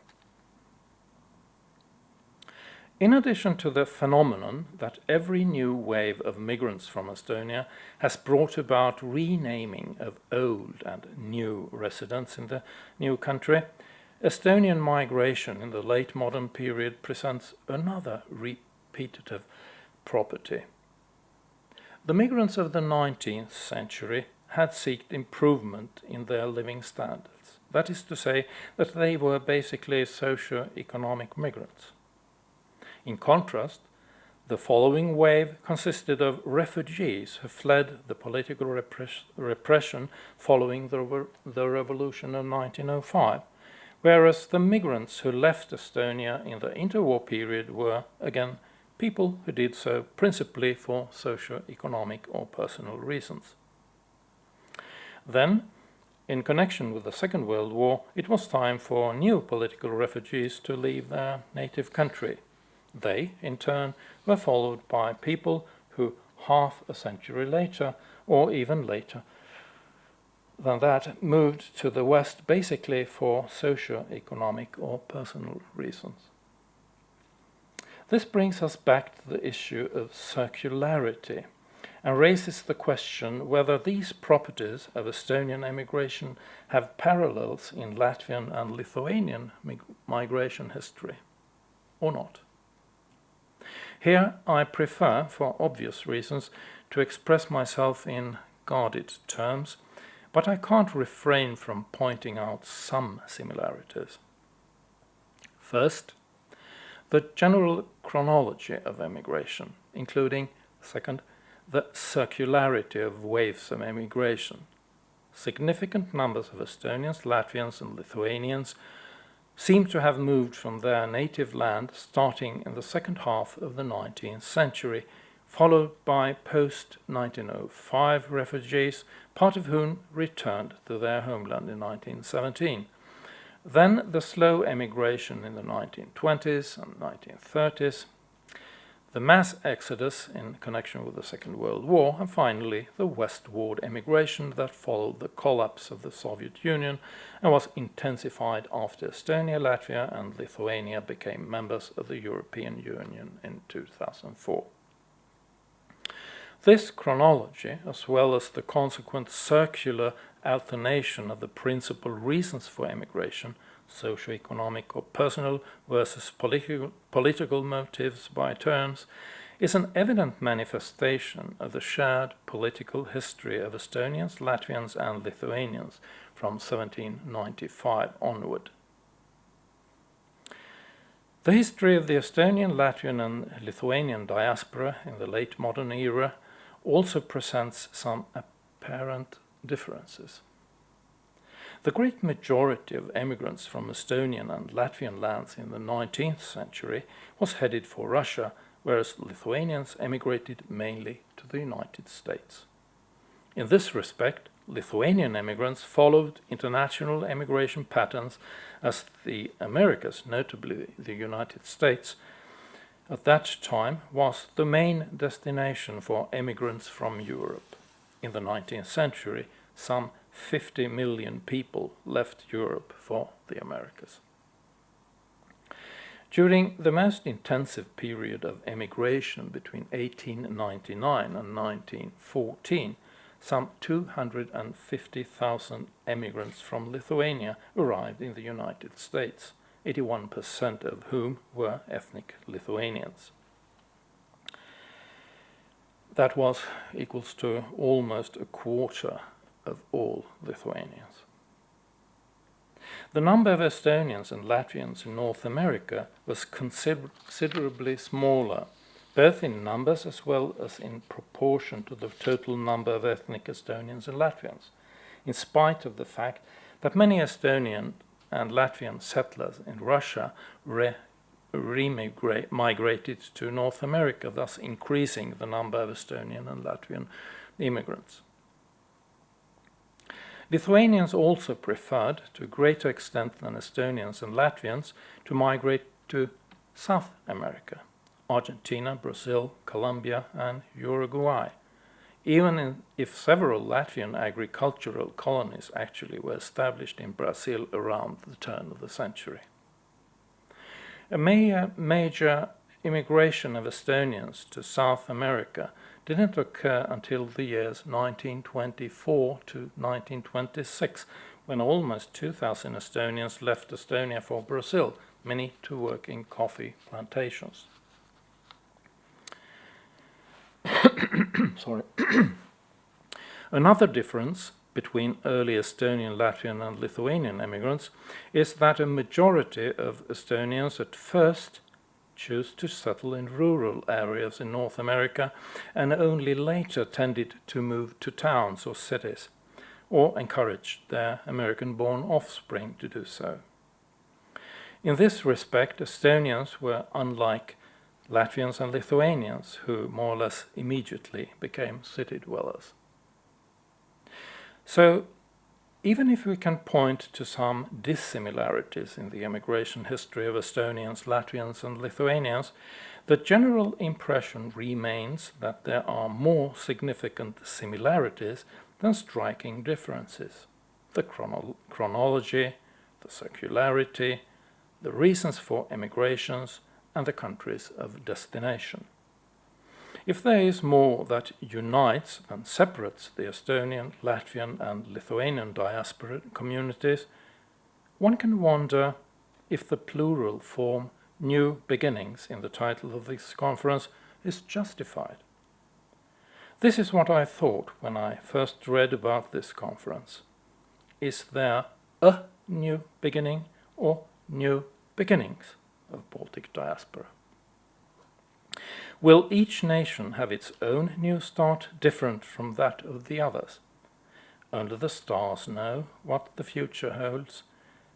In addition to the phenomenon that every new wave of migrants from Estonia has brought about renaming of old and new residents in the new country, Estonian migration in the late modern period presents another repetitive property. The migrants of the 19th century had sought improvement in their living standards. That is to say, that they were basically socio-economic migrants. In contrast, the following wave consisted of refugees who fled the political repression following the revolution of 1905, whereas the migrants who left Estonia in the interwar period were, again, people who did so principally for socio-economic or personal reasons. Then, in connection with the Second World War, it was time for new political refugees to leave their native country. They, in turn, were followed by people who half a century later, or even later than that, moved to the West basically for socio-economic or personal reasons. This brings us back to the issue of circularity and raises the question whether these properties of Estonian emigration have parallels in Latvian and Lithuanian migration history, or not. Here I prefer, for obvious reasons, to express myself in guarded terms, but I can't refrain from pointing out some similarities. First, the general chronology of emigration, including, second, the circularity of waves of emigration. Significant numbers of Estonians, Latvians, and Lithuanians seem to have moved from their native land starting in the second half of the 19th century, followed by post-1905 refugees, part of whom returned to their homeland in 1917. Then the slow emigration in the 1920s and 1930s, the mass exodus in connection with the Second World War, and finally the westward emigration that followed the collapse of the Soviet Union and was intensified after Estonia, Latvia, and Lithuania became members of the European Union in 2004. This chronology, as well as the consequent circular alternation of the principal reasons for emigration, socio-economic or personal versus political motives by turns, is an evident manifestation of the shared political history of Estonians, Latvians, and Lithuanians from 1795 onward. The history of the Estonian, Latvian, and Lithuanian diaspora in the late modern era also presents some apparent differences. The great majority of emigrants from Estonian and Latvian lands in the 19th century was headed for Russia, whereas Lithuanians emigrated mainly to the United States. In this respect, Lithuanian emigrants followed international emigration patterns as the Americas, notably the United States, at that time was the main destination for emigrants from Europe. In the 19th century, some 50 million people left Europe for the Americas. During the most intensive period of emigration between 1899 and 1914, some 250,000 emigrants from Lithuania arrived in the United States, 81% of whom were ethnic Lithuanians. That was equals to almost a quarter of all Lithuanians. The number of Estonians and Latvians in North America was considerably smaller, both in numbers as well as in proportion to the total number of ethnic Estonians and Latvians, in spite of the fact that many Estonian and Latvian settlers in Russia migrated to North America, thus increasing the number of Estonian and Latvian immigrants. Lithuanians also preferred, to a greater extent than Estonians and Latvians, to migrate to South America, Argentina, Brazil, Colombia, and Uruguay, even if several Latvian agricultural colonies actually were established in Brazil around the turn of the century. A major immigration of Estonians to South America didn't occur until the years 1924 to 1926, when almost 2,000 Estonians left Estonia for Brazil, many to work in coffee plantations. Sorry. Another difference between early Estonian, Latvian and Lithuanian immigrants is that a majority of Estonians at first chose to settle in rural areas in North America and only later tended to move to towns or cities, or encouraged their American-born offspring to do so. In this respect, Estonians were unlike Latvians and Lithuanians, who more or less immediately became city dwellers. So, even if we can point to some dissimilarities in the immigration history of Estonians, Latvians and Lithuanians, the general impression remains that there are more significant similarities than striking differences. The chronology, the circularity, the reasons for emigrations, and the countries of destination. If there is more that unites than separates the Estonian, Latvian, and Lithuanian diaspora communities, one can wonder if the plural form "New Beginnings" in the title of this conference is justified. This is what I thought when I first read about this conference. Is there a new beginning or new beginnings of Baltic diaspora? Will each nation have its own new start different from that of the others? Only the stars know what the future holds,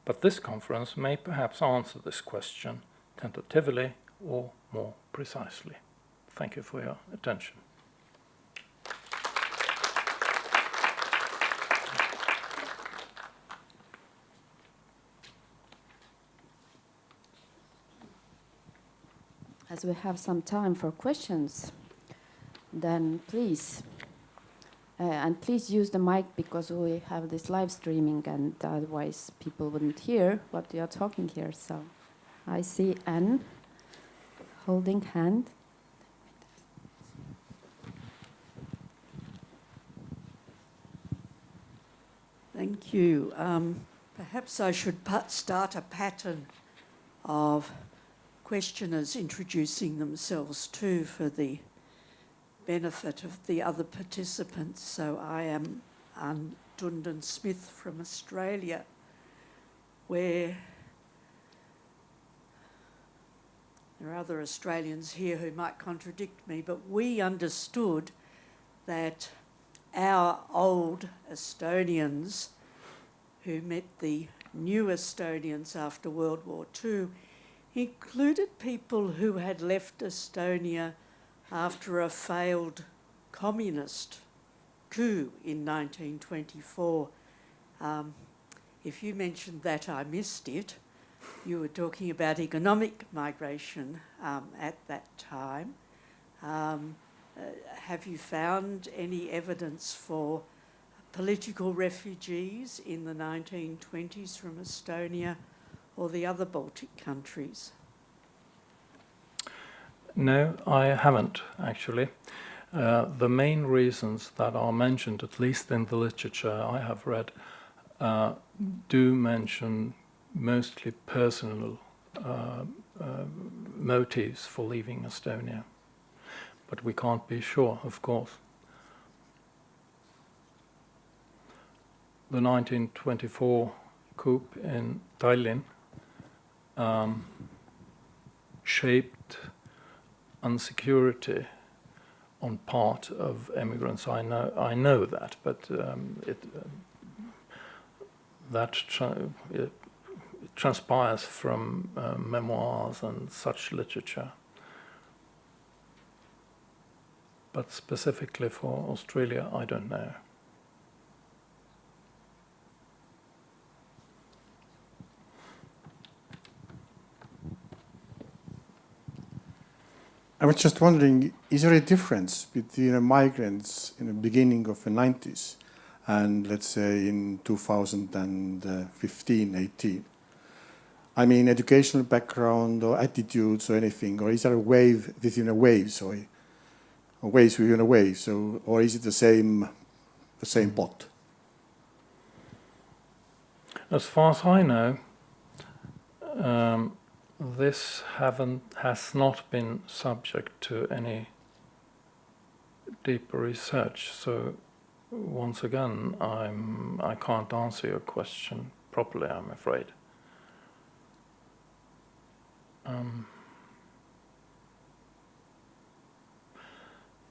but this conference may perhaps answer this question tentatively or more precisely. Thank you for your attention. As we have some time for questions, then please, and please use the mic because we have this live streaming and otherwise people wouldn't hear what you are talking here. So I see Anne holding hand. Thank you. Perhaps I should start a pattern of questioners introducing themselves too for the benefit of the other participants. So I am Anne Dundan Smith from Australia, where there are other Australians here who might contradict me, but we understood that our old Estonians who met the new Estonians after World War II included people who had left Estonia after a failed communist coup in 1924. If you mentioned that, I missed it. You were talking about economic migration at that time. Have you found any evidence for political refugees in the 1920s from Estonia or the other Baltic countries? No, I haven't, actually. The main reasons that are mentioned, at least in the literature I have read, do mention mostly personal motives for leaving Estonia. But we can't be sure, of course. The 1924 coup in Tallinn shaped insecurity on part of immigrants. I know that, but it transpires from memoirs and such literature. But specifically for Australia, I don't know. I was just wondering, is there a difference between migrants in the beginning of the 90s and, let's say, in 2015, 18? I mean, educational background or attitudes or anything, or is there a wave within a wave, sorry? Or waves within a wave, so, or is it the same pot? As far as I know, this has not been subject to any deeper research. So once again, I can't answer your question properly, I'm afraid.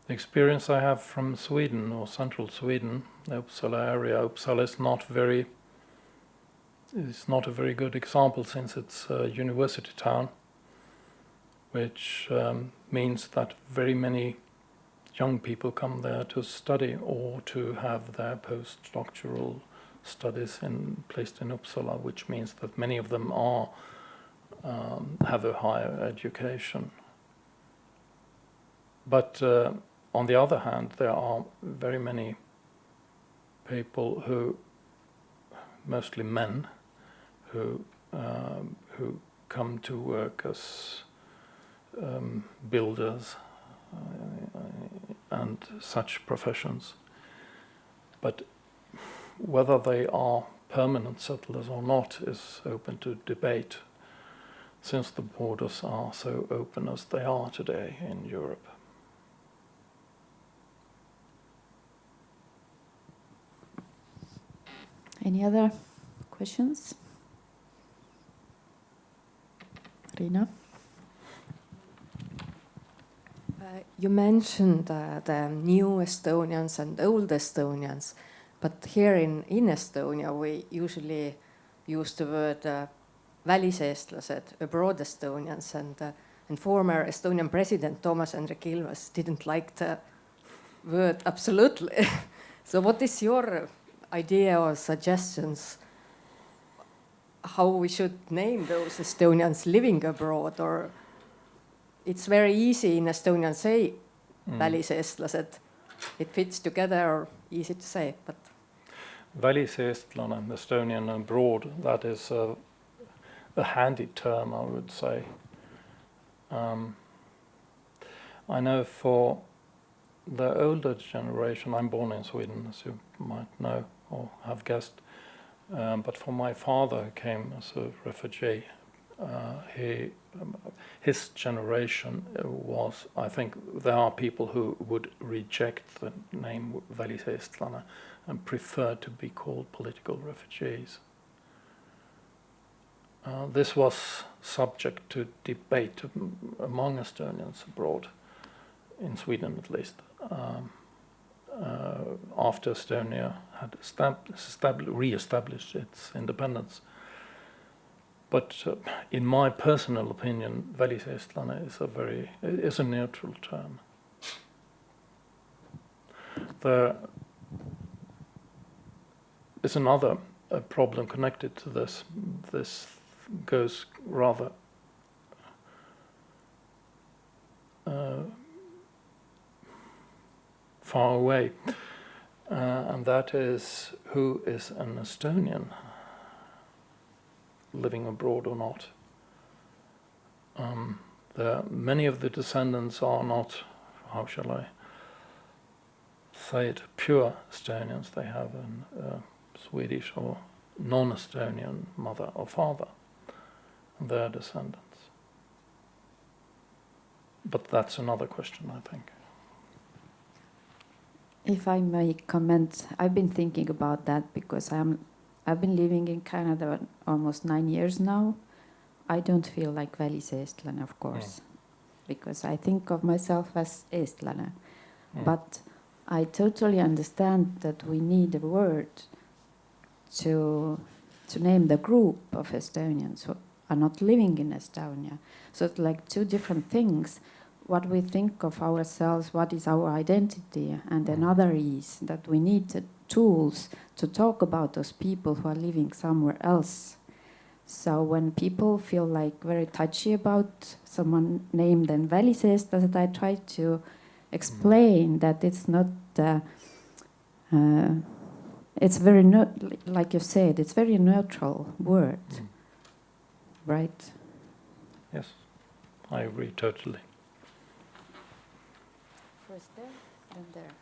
The experience I have from Sweden, or central Sweden, the Uppsala area, Uppsala is not a very good example since it's a university town, which means that very many young people come there to study or to have their postdoctoral studies placed in Uppsala, which means that many of them have a higher education. But on the other hand, there are very many people mostly men, who come to work as builders and such professions. But whether they are permanent settlers or not is open to debate, since the borders are so open as they are today in Europe. Any other questions? Riina? You mentioned the new Estonians and old Estonians, but here in Estonia we usually use the word väliseestlased, abroad Estonians, and former Estonian president Toomas Hendrik Ilves didn't like the word absolutely. So what is your idea or suggestions how we should name those Estonians living abroad? Or it's very easy in Estonian say väliseestlased. It fits together, or easy to say, but Väliseestlane, Estonian abroad, that is a handy term, I would say. I know for the older generation, I'm born in Sweden, as you might know or have guessed, but for my father who came as a refugee, his generation was, I think there are people who would reject the name väliseestlane and prefer to be called political refugees. This was subject to debate among Estonians abroad, in Sweden at least, after Estonia had re-established its independence. But in my personal opinion, väliseestlane is a neutral term. There is another problem connected to this. This goes rather far away, and that is who is an Estonian living abroad or not. Many of the descendants are not, how shall I say it, pure Estonians. They have a Swedish or non-Estonian mother or father, and their descendants. But that's another question, I think. If I may comment, I've been thinking about that because I've been living in Canada almost 9 years now. I don't feel like väliseestlane, of course, because I think of myself as eestlane. But I totally understand that we need a word to name the group of Estonians who are not living in Estonia. So it's like two different things. What we think of ourselves, what is our identity, and another is that we need the tools to talk about those people who are living somewhere else. So when people feel like very touchy about someone named in väliseestlased, I try to explain that it's not, it's very, like you said, it's very neutral word, right? Yes, I agree totally. First there, then there.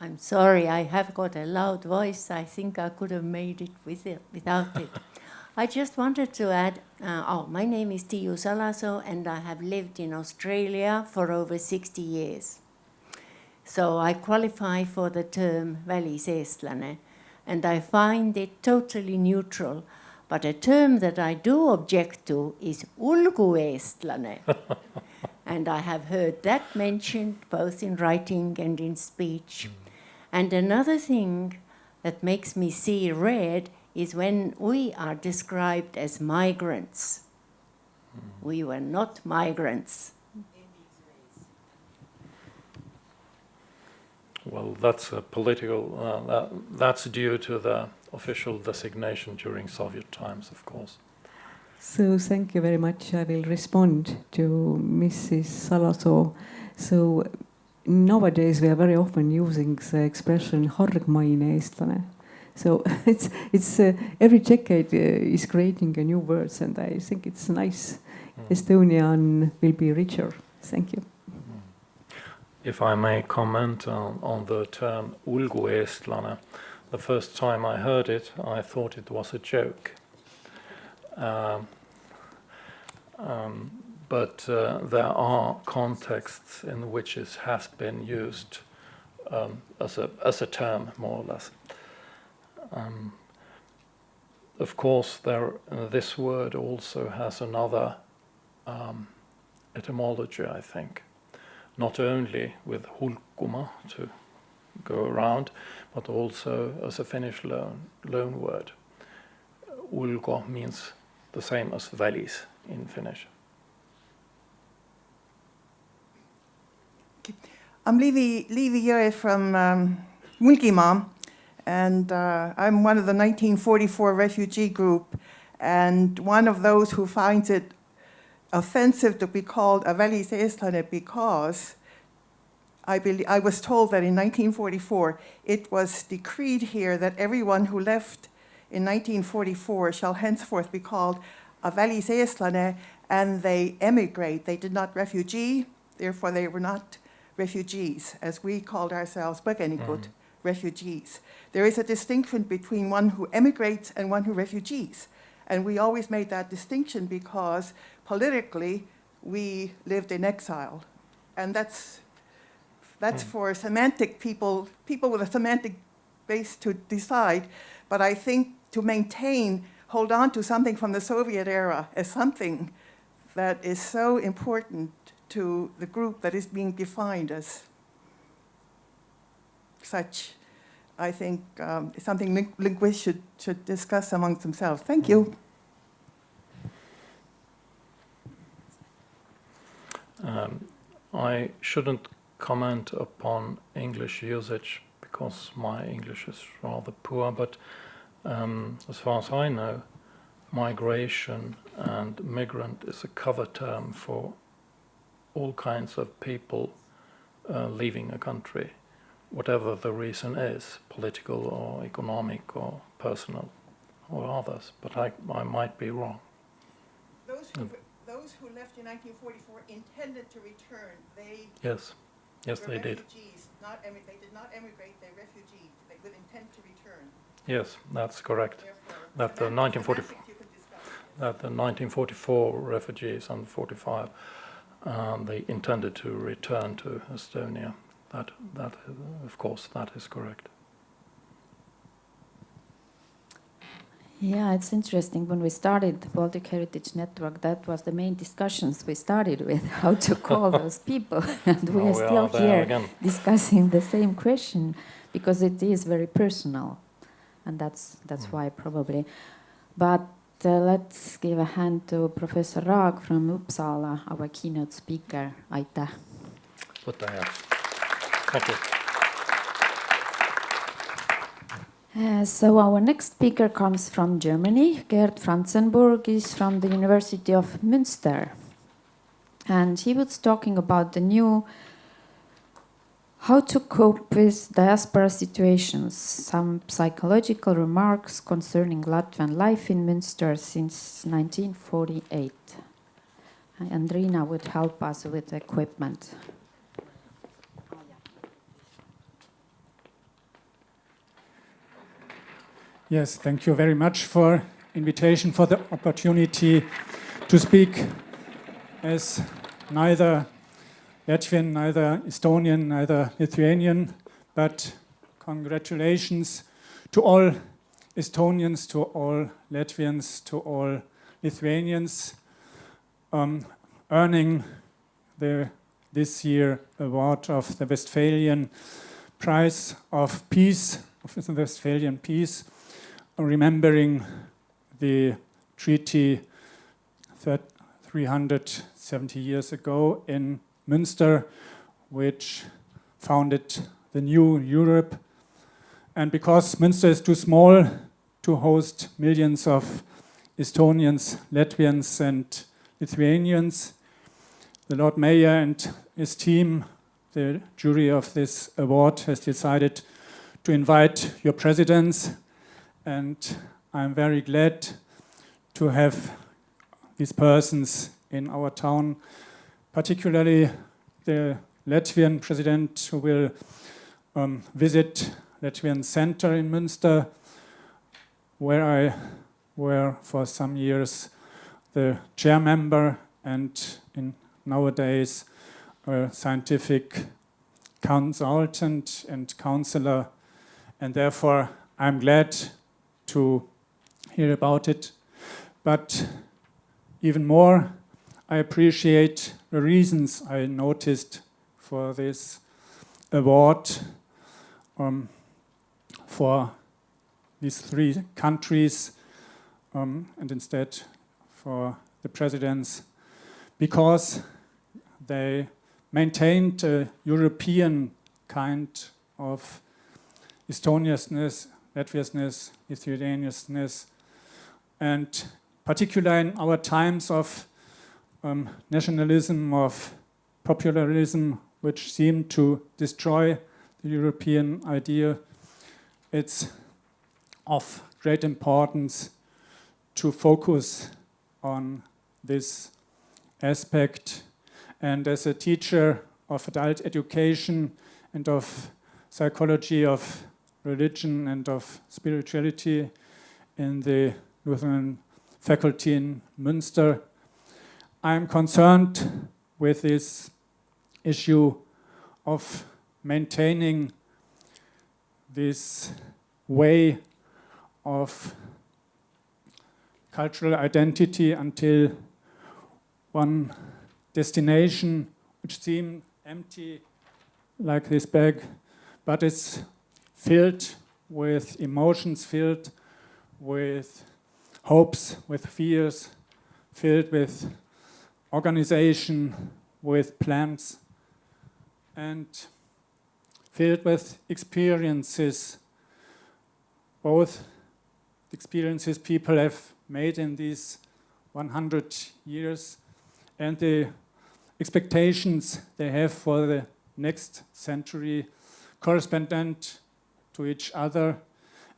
I'm sorry, I have got a loud voice. I think I could have made it without it. I just wanted to add, my name is Tiiu Salaso, and I have lived in Australia for over 60 years. So I qualify for the term väliseestlane, and I find it totally neutral. But a term that I do object to is ulgueestlane. And I have heard that mentioned both in writing and in speech. And another thing that makes me see red is when we are described as migrants. We were not migrants. Well, that's a political, that's due to the official designation during Soviet times, of course. So thank you very much. I will respond to Mrs. Salaso. So nowadays we are very often using the expression hargmaine eestlane. So it's every decade is creating a new words, and I think it's nice. Estonian will be richer. Thank you. If I may comment on the term ulgueestlane, the first time I heard it, I thought it was a joke. But there are contexts in which it has been used as a term, more or less. Of course, this word also has another etymology, I think. Not only with hulkkuma, to go around, but also as a Finnish loan word. Ulko means the same as välis in Finnish. I'm Liivi Jõe from Mulgimaa, and I'm one of the 1944 refugee group, and one of those who finds it offensive to be called a väliseestlane because I was told that in 1944 it was decreed here that everyone who left in 1944 shall henceforth be called a väliseestlane, and they emigrate. They did not refugee, therefore they were not refugees, as we called ourselves põgenikud, refugees. There is a distinction between one who emigrates and one who refugees. And we always made that distinction because politically we lived in exile. And that's for semantic people with a semantic base to decide. But I think to hold on to something from the Soviet era as something that is so important to the group that is being defined as such, I think is something linguists should discuss amongst themselves. Thank you. I shouldn't comment upon English usage because my English is rather poor, but as far as I know, migration and migrant is a cover term for all kinds of people leaving a country, whatever the reason is, political or economic or personal or others, but I might be wrong. Those who left in 1944 intended to return. Yes, they did. They did not emigrate, they refugeed. They would intend to return. Yes, that's correct. Therefore, That the 1944 refugees and 45, they intended to return to Estonia. That of course, that is correct. Yeah, it's interesting. When we started the Baltic Heritage Network, that was the main discussions we started with, how to call those people. And we are still here discussing the same question, because it is very personal. And that's why probably. But let's give a hand to Professor Raag from Uppsala, our keynote speaker. Aitäh. Thank you. So our next speaker comes from Germany. Gerd Franzenburg is from the University of Münster. And he was talking about the new how to cope with diaspora situations, some psychological remarks concerning Latvian life in Münster since 1948. And Rina would help us with equipment. Yes, thank you very much for invitation, for the opportunity to speak as neither Latvian, neither Estonian, neither Lithuanian, but congratulations to all Estonians, to all Latvians, to all Lithuanians earning this year award of the Westphalian Prize of Peace, of the Westphalian Peace, remembering the treaty 370 years ago in Münster, which founded the new Europe. And because Münster is too small to host millions of Estonians, Latvians, and Lithuanians, the Lord Mayor and his team, the jury of this award, has decided to invite your presidents, and I'm very glad to have these persons in our town, particularly the Latvian president who will visit Latvian Center in Münster, where I were for some years the chair member and nowadays a scientific consultant and counselor, and therefore I'm glad to hear about it. But even more, I appreciate the reasons I noticed for this award for these three countries and instead for the presidents, because they maintained a European kind of Estonianness, Latvianness, Lithuanianness, and particularly in our times of nationalism, of popularism, which seem to destroy the European idea, it's of great importance to focus on this aspect. And as a teacher of adult education and of psychology of religion and of spirituality in the Lutheran faculty in Münster, I'm concerned with this issue of maintaining this way of cultural identity until one destination which seems empty like this bag, but it's filled with emotions, filled with hopes, with fears, filled with organization, with plans, and filled with experiences, both experiences people have made in these 100 years and the expectations they have for the next century correspondent to each other.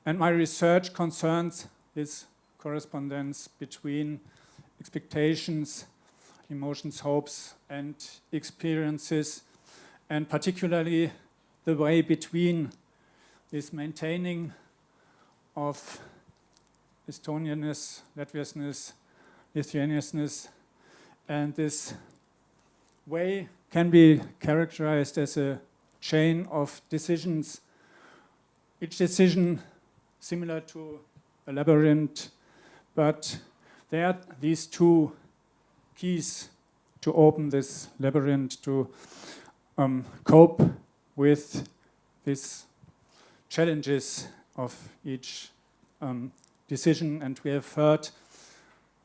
And my research concerns this correspondence between expectations, emotions, hopes, and experiences, and particularly the way between this maintaining of Estonianness, Latvianness, Lithuanianness, and this way can be characterized as a chain of decisions, each decision similar to a labyrinth, but there are these two keys to open this labyrinth, to cope with these challenges of each decision. And we have heard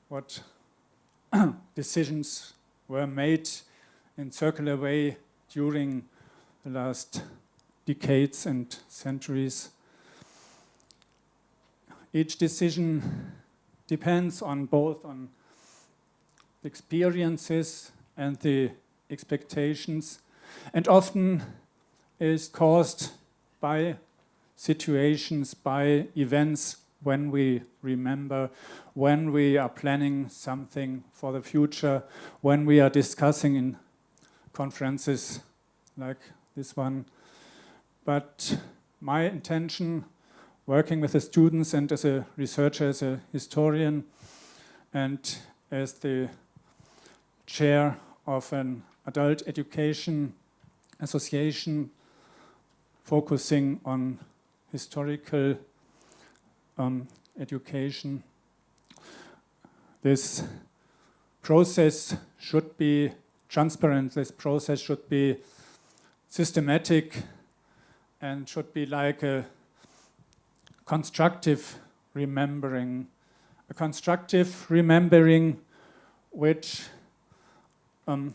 what decisions were made in circular way during the last decades and centuries. Each decision depends on both on the experiences and the expectations, and often is caused by situations, by events when we remember, when we are planning something for the future, when we are discussing in conferences like this one. But my intention working with the students and as a researcher, as a historian, and as the chair of an adult education association focusing on historical education. This process should be transparent, this process should be systematic and should be like a constructive remembering. A constructive remembering which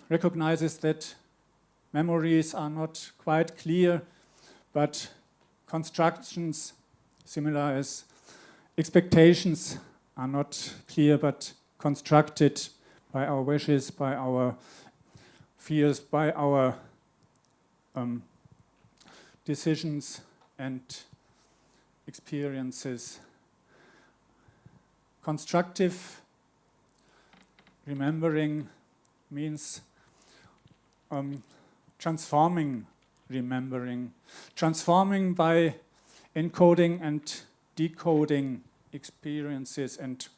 recognizes that memories are not quite clear, but constructions, similar as expectations, are not clear but constructed by our wishes, by our fears, by our decisions and experiences. Constructive remembering means transforming remembering, transforming by encoding and decoding experiences, and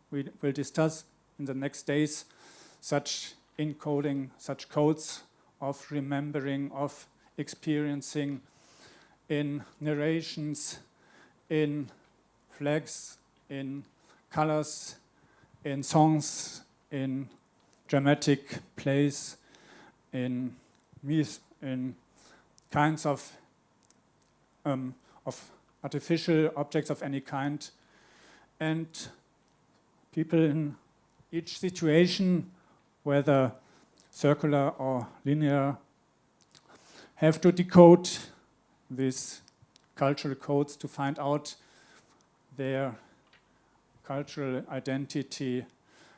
we will discuss in the next days such encoding, such codes of remembering, of experiencing in narrations, in flags, in colors, in songs, in dramatic plays, in kinds of artificial objects of any kind. And people in each situation, whether circular or linear, have to decode these cultural codes to find out their cultural identity,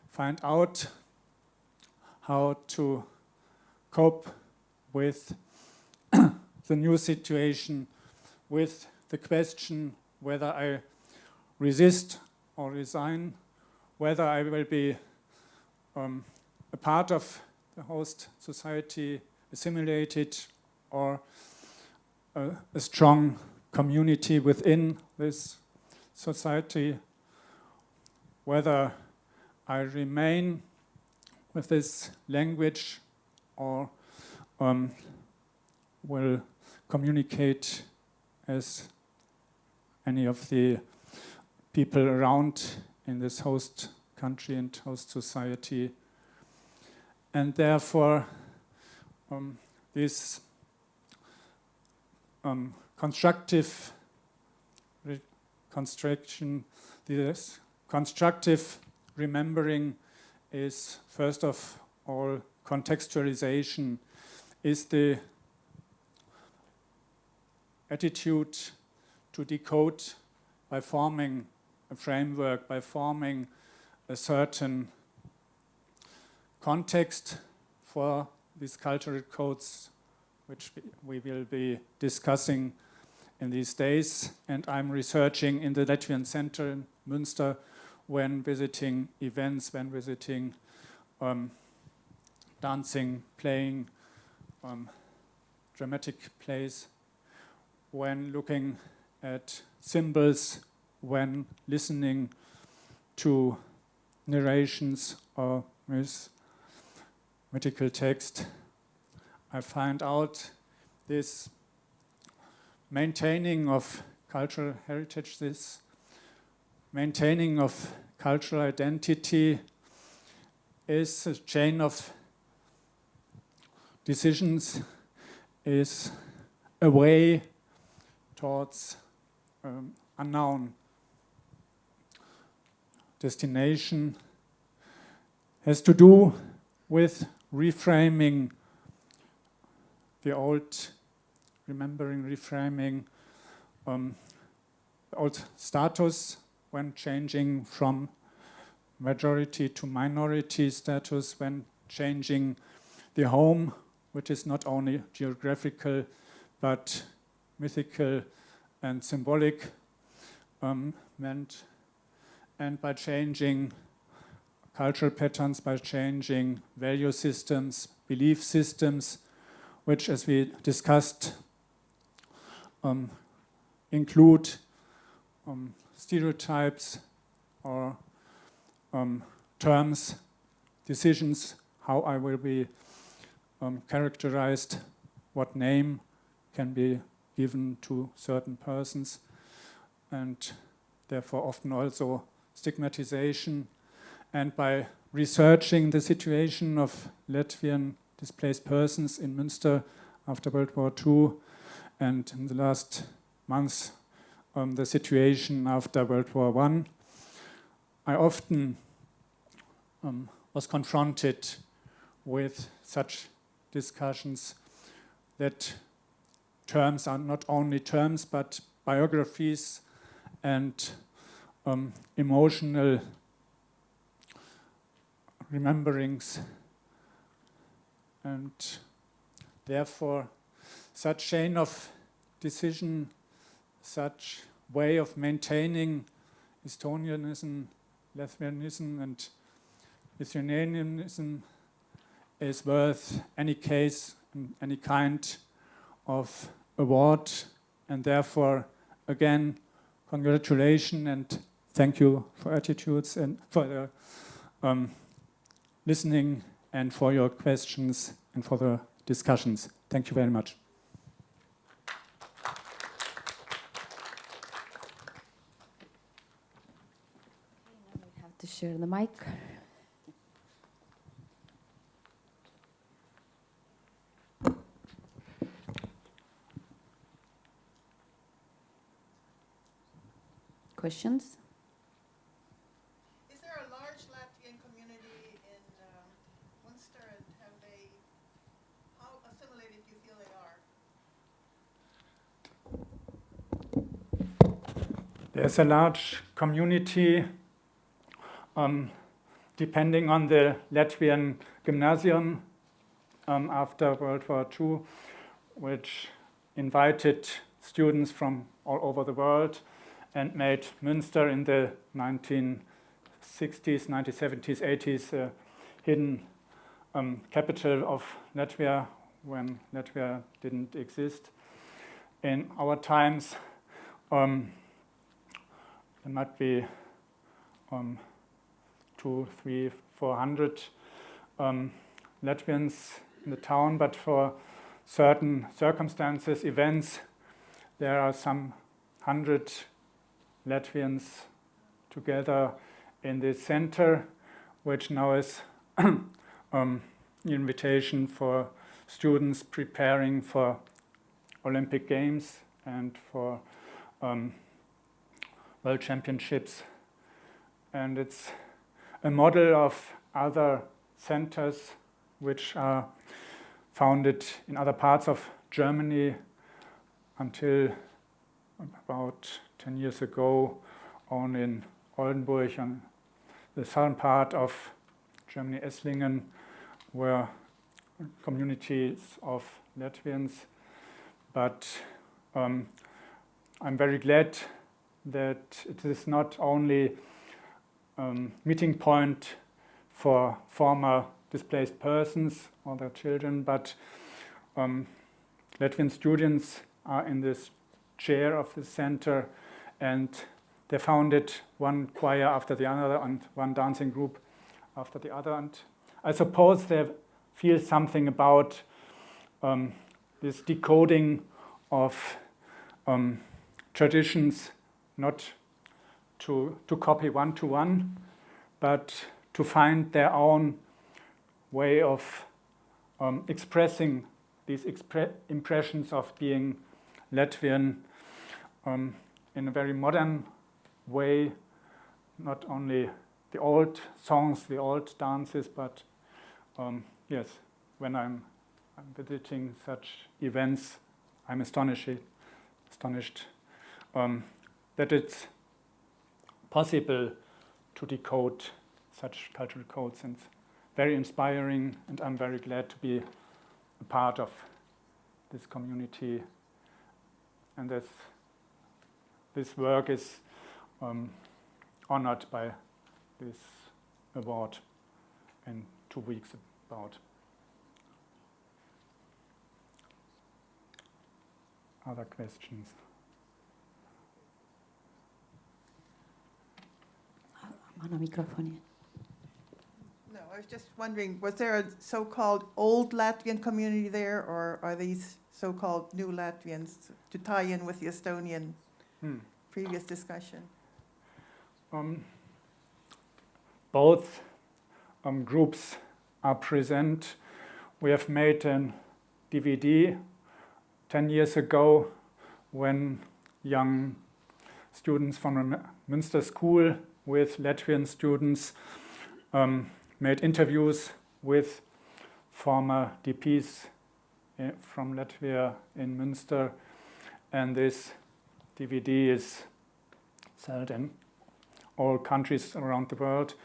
find out how to cope with the new situation, with the question whether I resist or resign, whether I will be a part of the host society, assimilated, or a strong community within this society, whether I remain with this language or will communicate as any of the people around in this host country and host society. And therefore, this constructive reconstruction, this constructive remembering is first of all contextualization, is the attitude to decode by forming a framework, by forming a certain context for these cultural codes, which we will be discussing in these days. And I'm researching in the Latvian Center in Münster when visiting events, when visiting dancing, playing, dramatic plays, when looking at symbols, when listening to narrations or mythical text. I find out this maintaining of cultural heritage, this maintaining of cultural identity is a chain of decisions, is a way towards unknown destination, has to do with reframing the old, remembering, reframing the old status when changing from majority to minority status, when changing the home, which is not only geographical but mythical and symbolic, meant, and by changing cultural patterns, by changing value systems, belief systems, which, as we discussed, include stereotypes or terms, decisions, how I will be characterized, what name can be given to certain persons, and therefore often also stigmatization. And by researching the situation of Latvian displaced persons in Münster after World War II, and in the last months, the situation after World War I, I often was confronted with such discussions that terms are not only terms, but biographies and emotional rememberings. And therefore, such chain of decision, such way of maintaining Estonianism, Latvianism, and Lithuanianism is worth any case, any kind of award. And therefore, again, congratulations and thank you for attitudes and for the listening and for your questions and for the discussions. Thank you very much. Now we have to share the mic. Questions? Is there a large Latvian community in Munster, and how assimilated do you feel they are? There's a large community, depending on the Latvian gymnasium after World War II, which invited students from all over the world and made Münster in the 1960s, 1970s, 80s hidden capital of Latvia when Latvia didn't exist. In our times, there might be 200, 300, 400 Latvians in the town, but for certain circumstances, events, there are some 100 Latvians together in this center, which now is an invitation for students preparing for Olympic Games and for World Championships. And it's a model of other centers which are founded in other parts of Germany until about 10 years ago, only in Oldenburg and the southern part of Germany, Esslingen, were communities of Latvians. But I'm very glad that it is not only a meeting point for former displaced persons or their children, but Latvian students are in this chair of the center, and they founded one choir after the other and one dancing group after the other. And I suppose they feel something about this decoding of traditions, not to copy one-to-one, but to find their own way of expressing these impressions of being Latvian in a very modern way, not only the old songs, the old dances, but yes, when I'm visiting such events, I'm astonished that it's possible to decode such cultural codes, and very inspiring, and I'm very glad to be a part of this community. And this work is honored by this award in 2 weeks about. Other questions? Anna mikrofoni. No, I was just wondering, was there a so-called old Latvian community there, or are these so-called new Latvians to tie in with the Estonian previous discussion? Both groups are present. We have made a DVD 10 years ago when young students from a Münster school with Latvian students made interviews with former DPs from Latvia in Münster, and this DVD is sold in all countries around the world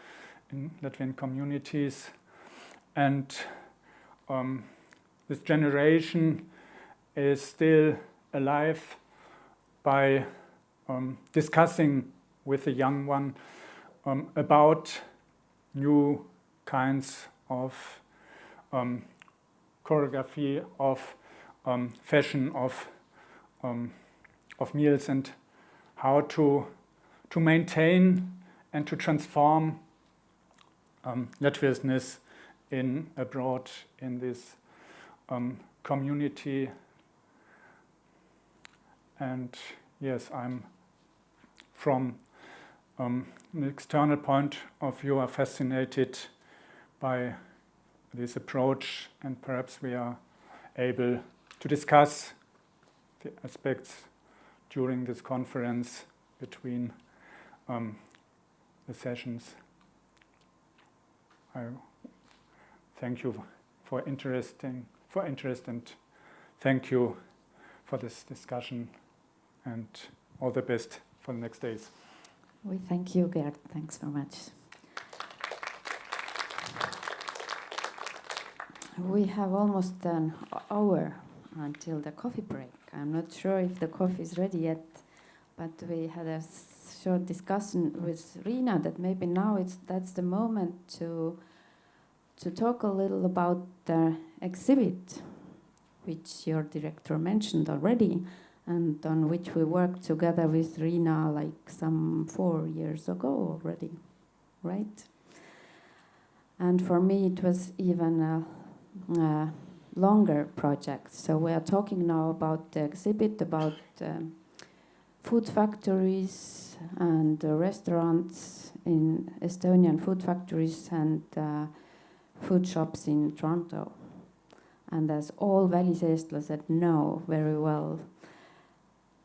in Latvian communities. And this generation is still alive by discussing with the young one about new kinds of choreography, of fashion, of meals, and how to maintain and to transform Latvianness in abroad in this community. And yes, I'm from an external point of view are fascinated by this approach, and perhaps we are able to discuss the aspects during this conference between the sessions. I thank you for interest, and thank you for this discussion, and all the best for the next days. We thank you, Gerd. Thanks very much. We have almost an hour until the coffee break. I'm not sure if the coffee is ready yet, but we had a short discussion with Riina that maybe now that's the moment to talk a little about the exhibit, which your director mentioned already, and on which we worked together with Riina like some 4 years ago already, right? And for me it was even a longer project. So we are talking now about the exhibit, about food factories and restaurants in Estonian food factories and food shops in Toronto. And as all väliseestlased know very well,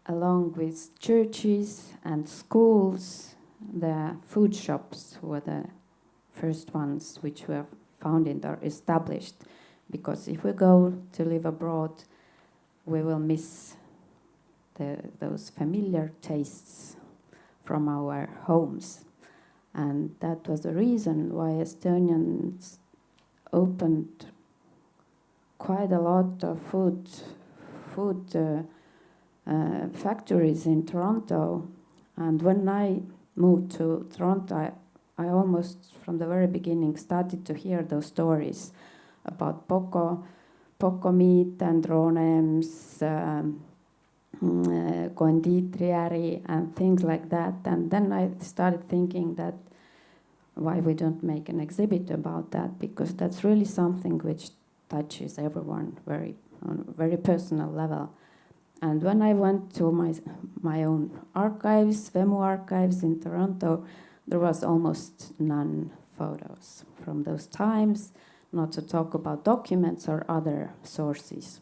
along with churches and schools, the food shops were the first ones which were founded or established. Because if we go to live abroad, we will miss those familiar tastes from our homes. And that was the reason why Estonians opened quite a lot of food factories in Toronto. And when I moved to Toronto, I almost from the very beginning started to hear those stories about Poco meat and Ronems, konditriäri and things like that. And then I started thinking that why we don't make an exhibit about that, because that's really something which touches everyone on a very personal level. And when I went to my own archives, Vemu archives in Toronto, there was almost none photos from those times, not to talk about documents or other sources.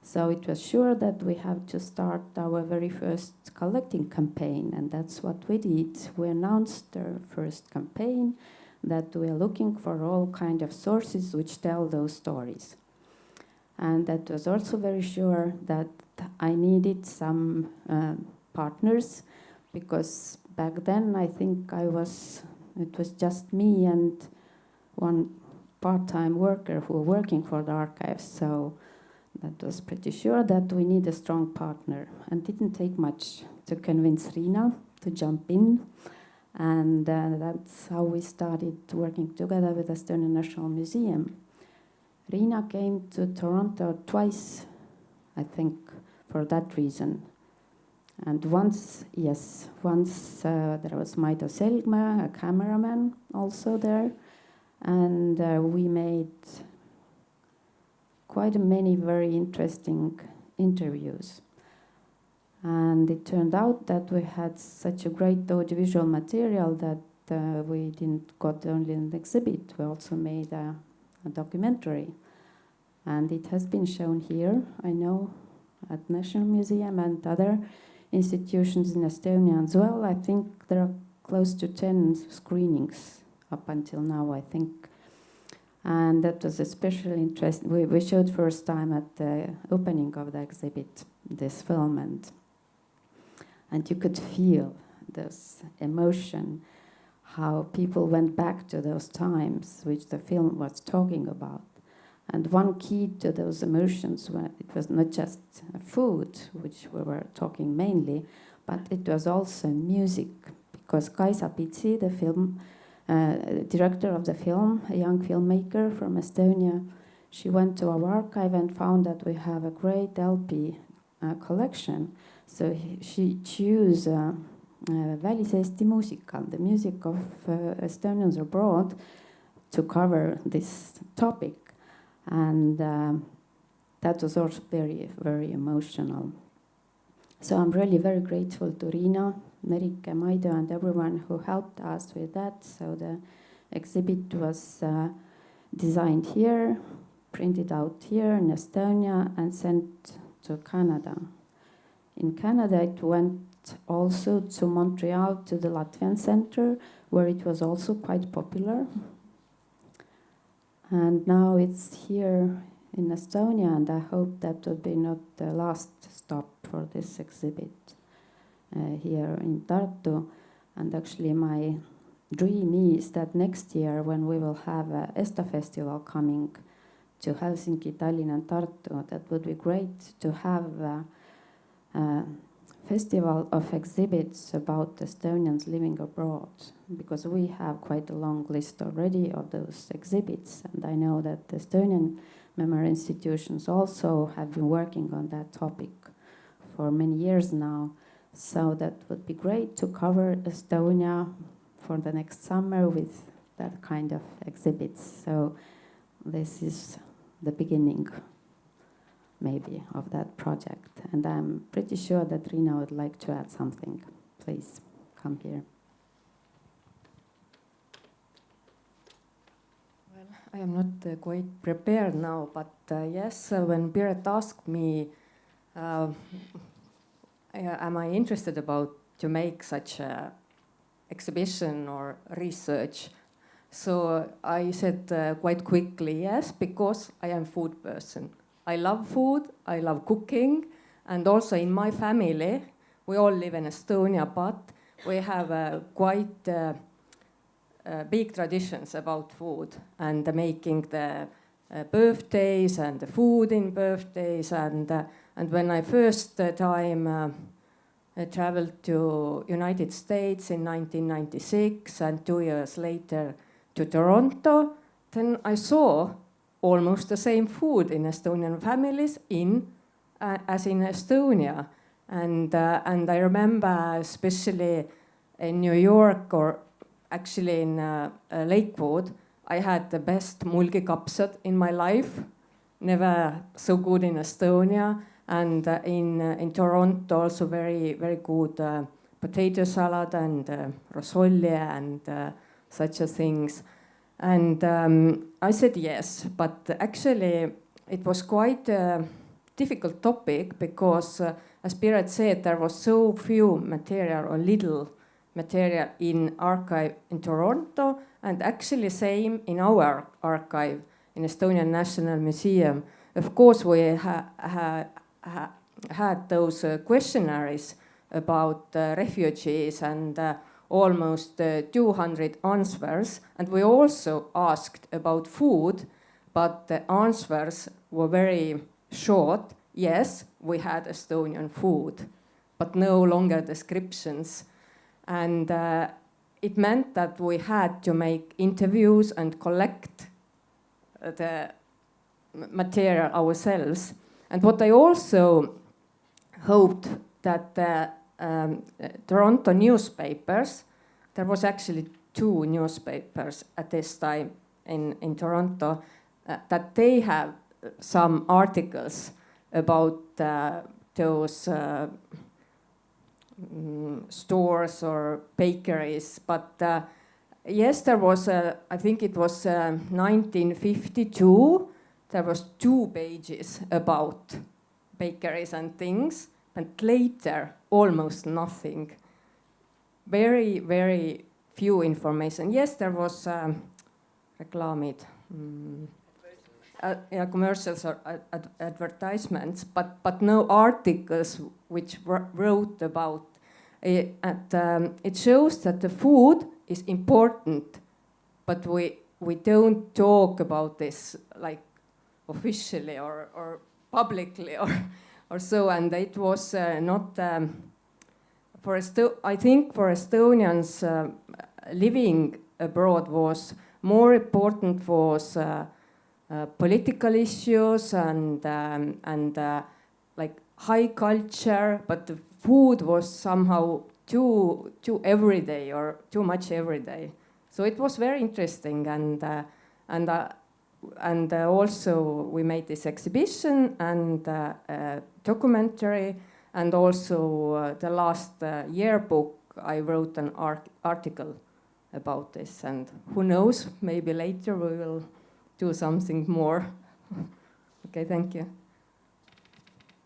So it was sure that we have to start our very first collecting campaign, and that's what we did. We announced our first campaign that we are looking for all kind of sources which tell those stories. And that was also very sure that I needed some partners, because back then I think it was just me and one part-time worker who were working for the archives. So that was pretty sure that we need a strong partner, and didn't take much to convince Riina to jump in. And that's how we started working together with Estonian National Museum. Riina came to Toronto twice, I think, for that reason. And once there was Maida Selgma, a cameraman, also there. And we made quite many very interesting interviews. And it turned out that we had such a great audiovisual material that we didn't got only an exhibit, we also made a documentary. And it has been shown here, I know, at National Museum and other institutions in Estonia as well. I think there are close to 10 screenings up until now, I think. And that was especially interesting. We showed first time at the opening of the exhibit this film, and you could feel this emotion, how people went back to those times which the film was talking about. And one key to those emotions, it was not just food, which we were talking mainly, but it was also music, because Kaisa Pitsi, the film director of the film, a young filmmaker from Estonia, she went to our archive and found that we have a great LP collection. So she chose Väliseesti muusika, the music of Estonians abroad, to cover this topic. And that was also very, very emotional. So I'm really very grateful to Riina, Merike, Maido, and everyone who helped us with that. So the exhibit was designed here, printed out here in Estonia, and sent to Canada. In Canada, it went also to Montreal, to the Latvian Center, where it was also quite popular. And now it's here in Estonia, and I hope that will be not the last stop for this exhibit here in Tartu. And actually my dream is that next year, when we will have a ESTA festival coming to Helsinki, Tallinn and Tartu, that would be great to have a festival of exhibits about Estonians living abroad, because we have quite a long list already of those exhibits, and I know that the Estonian memory institutions also have been working on that topic for many years now. So that would be great to cover Estonia for the next summer with that kind of exhibits. So this is the beginning, maybe, of that project. And I'm pretty sure that Riina would like to add something. Please, come here. Well, I am not quite prepared now, but yes, when Piret asked me, am I interested about to make such a exhibition or research? So I said quite quickly yes, because I am food person. I love food, I love cooking, and also in my family, we all live in Estonia, but we have quite big traditions about food and making the birthdays and the food in birthdays. And when I first time traveled to United States in 1996 and 2 years later to Toronto, then I saw almost the same food in Estonian families as in Estonia. And I remember especially in New York, or actually in Lakewood, I had the best mulgikapsad in my life. Never so good in Estonia. And in Toronto also very, very good potato salad and rosoli and such things. And I said yes, but actually it was quite a difficult topic because, as Piret said, there was so few material or little material in archive in Toronto, and actually same in our archive in Estonian National Museum. Of course, we had those questionnaires about refugees and almost 200 answers. And we also asked about food, but the answers were very short. Yes, we had Estonian food, but no longer descriptions. And it meant that we had to make interviews and collect the material ourselves. And what I also hoped that Toronto newspapers. There was actually 2 newspapers at this time in Toronto that they have some articles about those stores or bakeries. But yes, there was, I think it was 1952, there was 2 pages about bakeries and things, and later almost nothing. Very, very few information. Yes, there was reklamid, commercials or advertisements, but no articles which wrote about it. It shows that the food is important, but we don't talk about this like officially or publicly or so, and it was not I think for Estonians living abroad was more important was political issues and like high culture, but the food was somehow too everyday or too much everyday. So it was very interesting, and also we made this exhibition and documentary, and also the last yearbook I wrote an article about this, and who knows, maybe later we will do something more. Okay, thank you.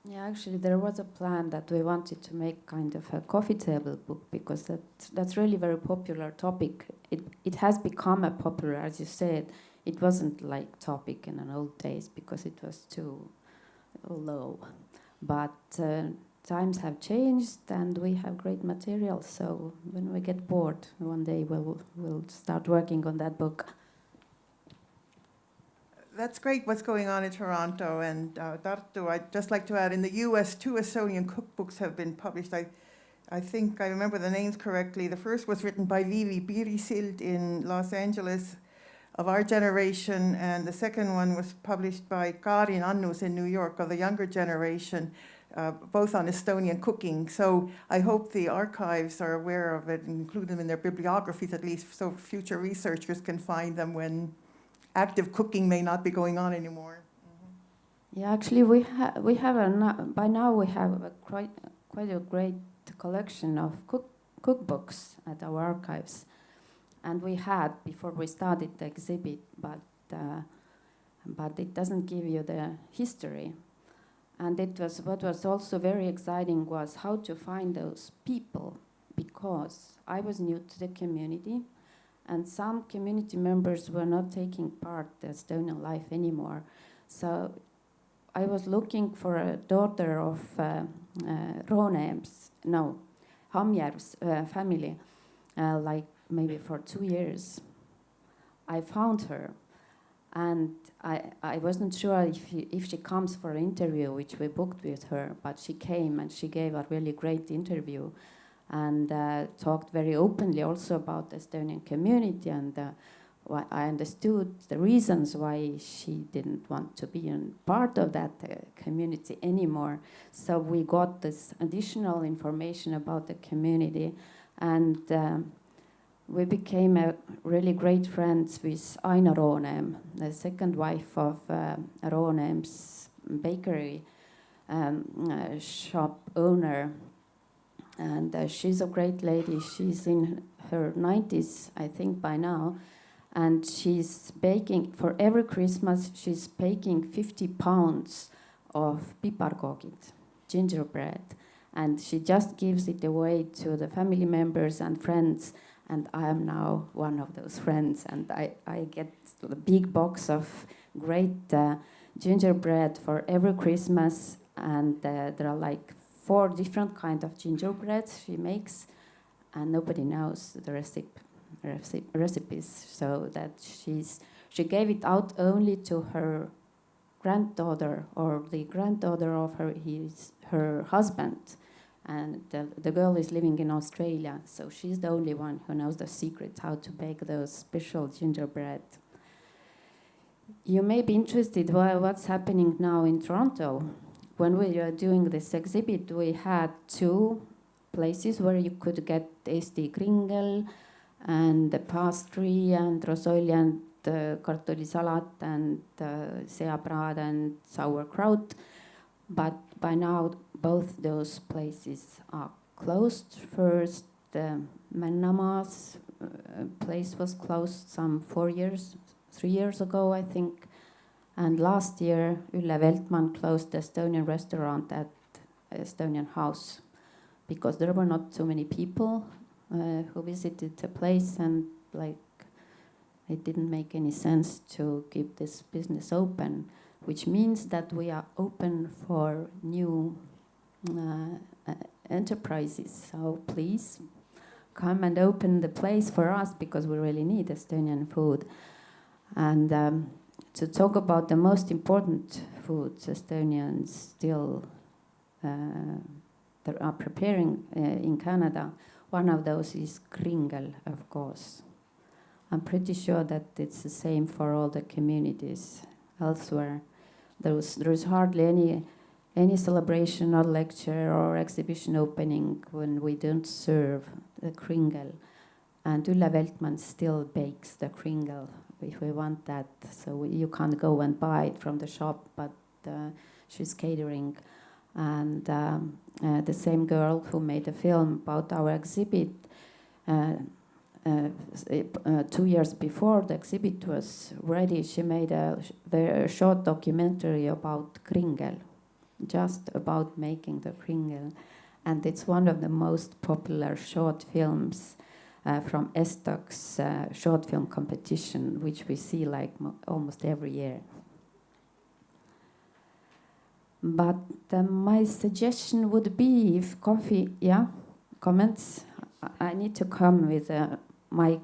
Yeah, actually there was a plan that we wanted to make kind of a coffee table book, because that's really very popular topic. It has become a popular, as you said. It wasn't like topic in an old days because it was too low. But times have changed and we have great material. So when we get bored, one day we'll start working on that book. That's great what's going on in Toronto and Tartu. I'd just like to add, in the US, 2 Estonian cookbooks have been published. I think I remember the names correctly. The first was written by Vivi Piirisild in Los Angeles, of our generation, and the second one was published by Karin Annus in New York, of the younger generation, both on Estonian cooking. So I hope the archives are aware of it and include them in their bibliographies at least, so future researchers can find them when active cooking may not be going on anymore. Mm-hmm. Yeah, actually by now we have quite a great collection of cookbooks at our archives. And we had before we started the exhibit, but it doesn't give you the history. And what was also very exciting was how to find those people, because I was new to the community, and some community members were not taking part in Estonian life anymore. So I was looking for a daughter of Hamjärv's family, like maybe for 2 years. I found her, and I wasn't sure if she comes for an interview, which we booked with her, but she came and she gave a really great interview and talked very openly also about the Estonian community, and I understood the reasons why she didn't want to be a part of that community anymore. So we got this additional information about the community, and we became really great friends with Aina Rooneem, the second wife of Rooneem's bakery shop owner. And she's a great lady. She's in her 90s, I think, by now. And she's baking, for every Christmas, she's baking 50 pounds of piparkoogid, gingerbread. And she just gives it away to the family members and friends. And I am now one of those friends. And I get a big box of great gingerbread for every Christmas. And there are like 4 different kinds of gingerbread she makes. And nobody knows the recipes. So that she gave it out only to her granddaughter, or the granddaughter of her husband. And the girl is living in Australia, so she's the only one who knows the secret how to bake those special gingerbread. You may be interested what's happening now in Toronto. When we are doing this exhibit, we had 2 places where you could get tasty kringel and the pastry and rosoli and kartulisalat and seapraad and sauerkraut. But by now, both those places are closed. First, Mennama's place was closed some 3 years ago, I think. And last year, Ülle Veltman closed the Estonian restaurant at Estonian House because there were not so many people who visited the place, and like it didn't make any sense to keep this business open, which means that we are open for new enterprises. So please come and open the place for us because we really need Estonian food. And to talk about the most important foods Estonians still are preparing in Canada, one of those is kringel, of course. I'm pretty sure that it's the same for all the communities elsewhere. There is hardly any celebration or lecture or exhibition opening when we don't serve the kringel. And Ülle Veltman still bakes the kringel if we want that. So you can't go and buy it from the shop, but she's catering. And the same girl who made a film about our exhibit 2 years before the exhibit was ready, she made a very short documentary about kringel, just about making the kringel. And it's one of the most popular short films from Estoc's short film competition, which we see like almost every year. But my suggestion would be if coffee, comments, I need to come with a mic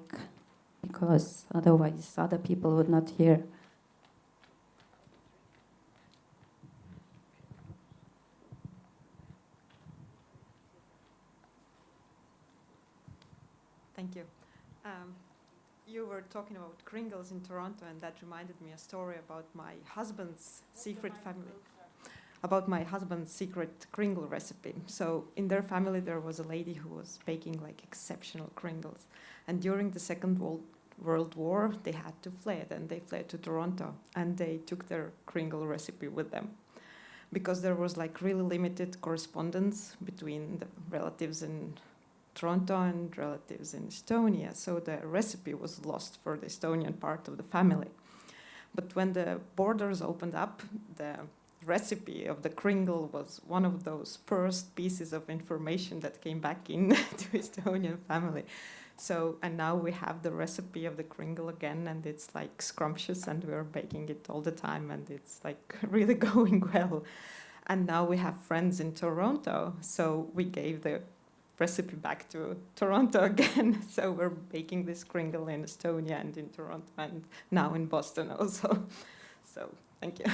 because otherwise other people would not hear. Thank you. You were talking about kringles in Toronto, and that reminded me a story about my husband's secret family. About my husband's secret kringle recipe. So in their family there was a lady who was baking like exceptional kringles. And during the Second World War they had to flee, and they fled to Toronto, and they took their kringle recipe with them. Because there was like really limited correspondence between the relatives in Toronto and relatives in Estonia, so the recipe was lost for the Estonian part of the family. But when the borders opened up, the recipe of the kringle was one of those first pieces of information that came back in to Estonian family. So, and now we have the recipe of the kringle again, and it's like scrumptious, and we're baking it all the time, and it's like really going well. And now we have friends in Toronto, so we gave the recipe back to Toronto again. So we're baking this kringle in Estonia and in Toronto, and now in Boston also. So thank you.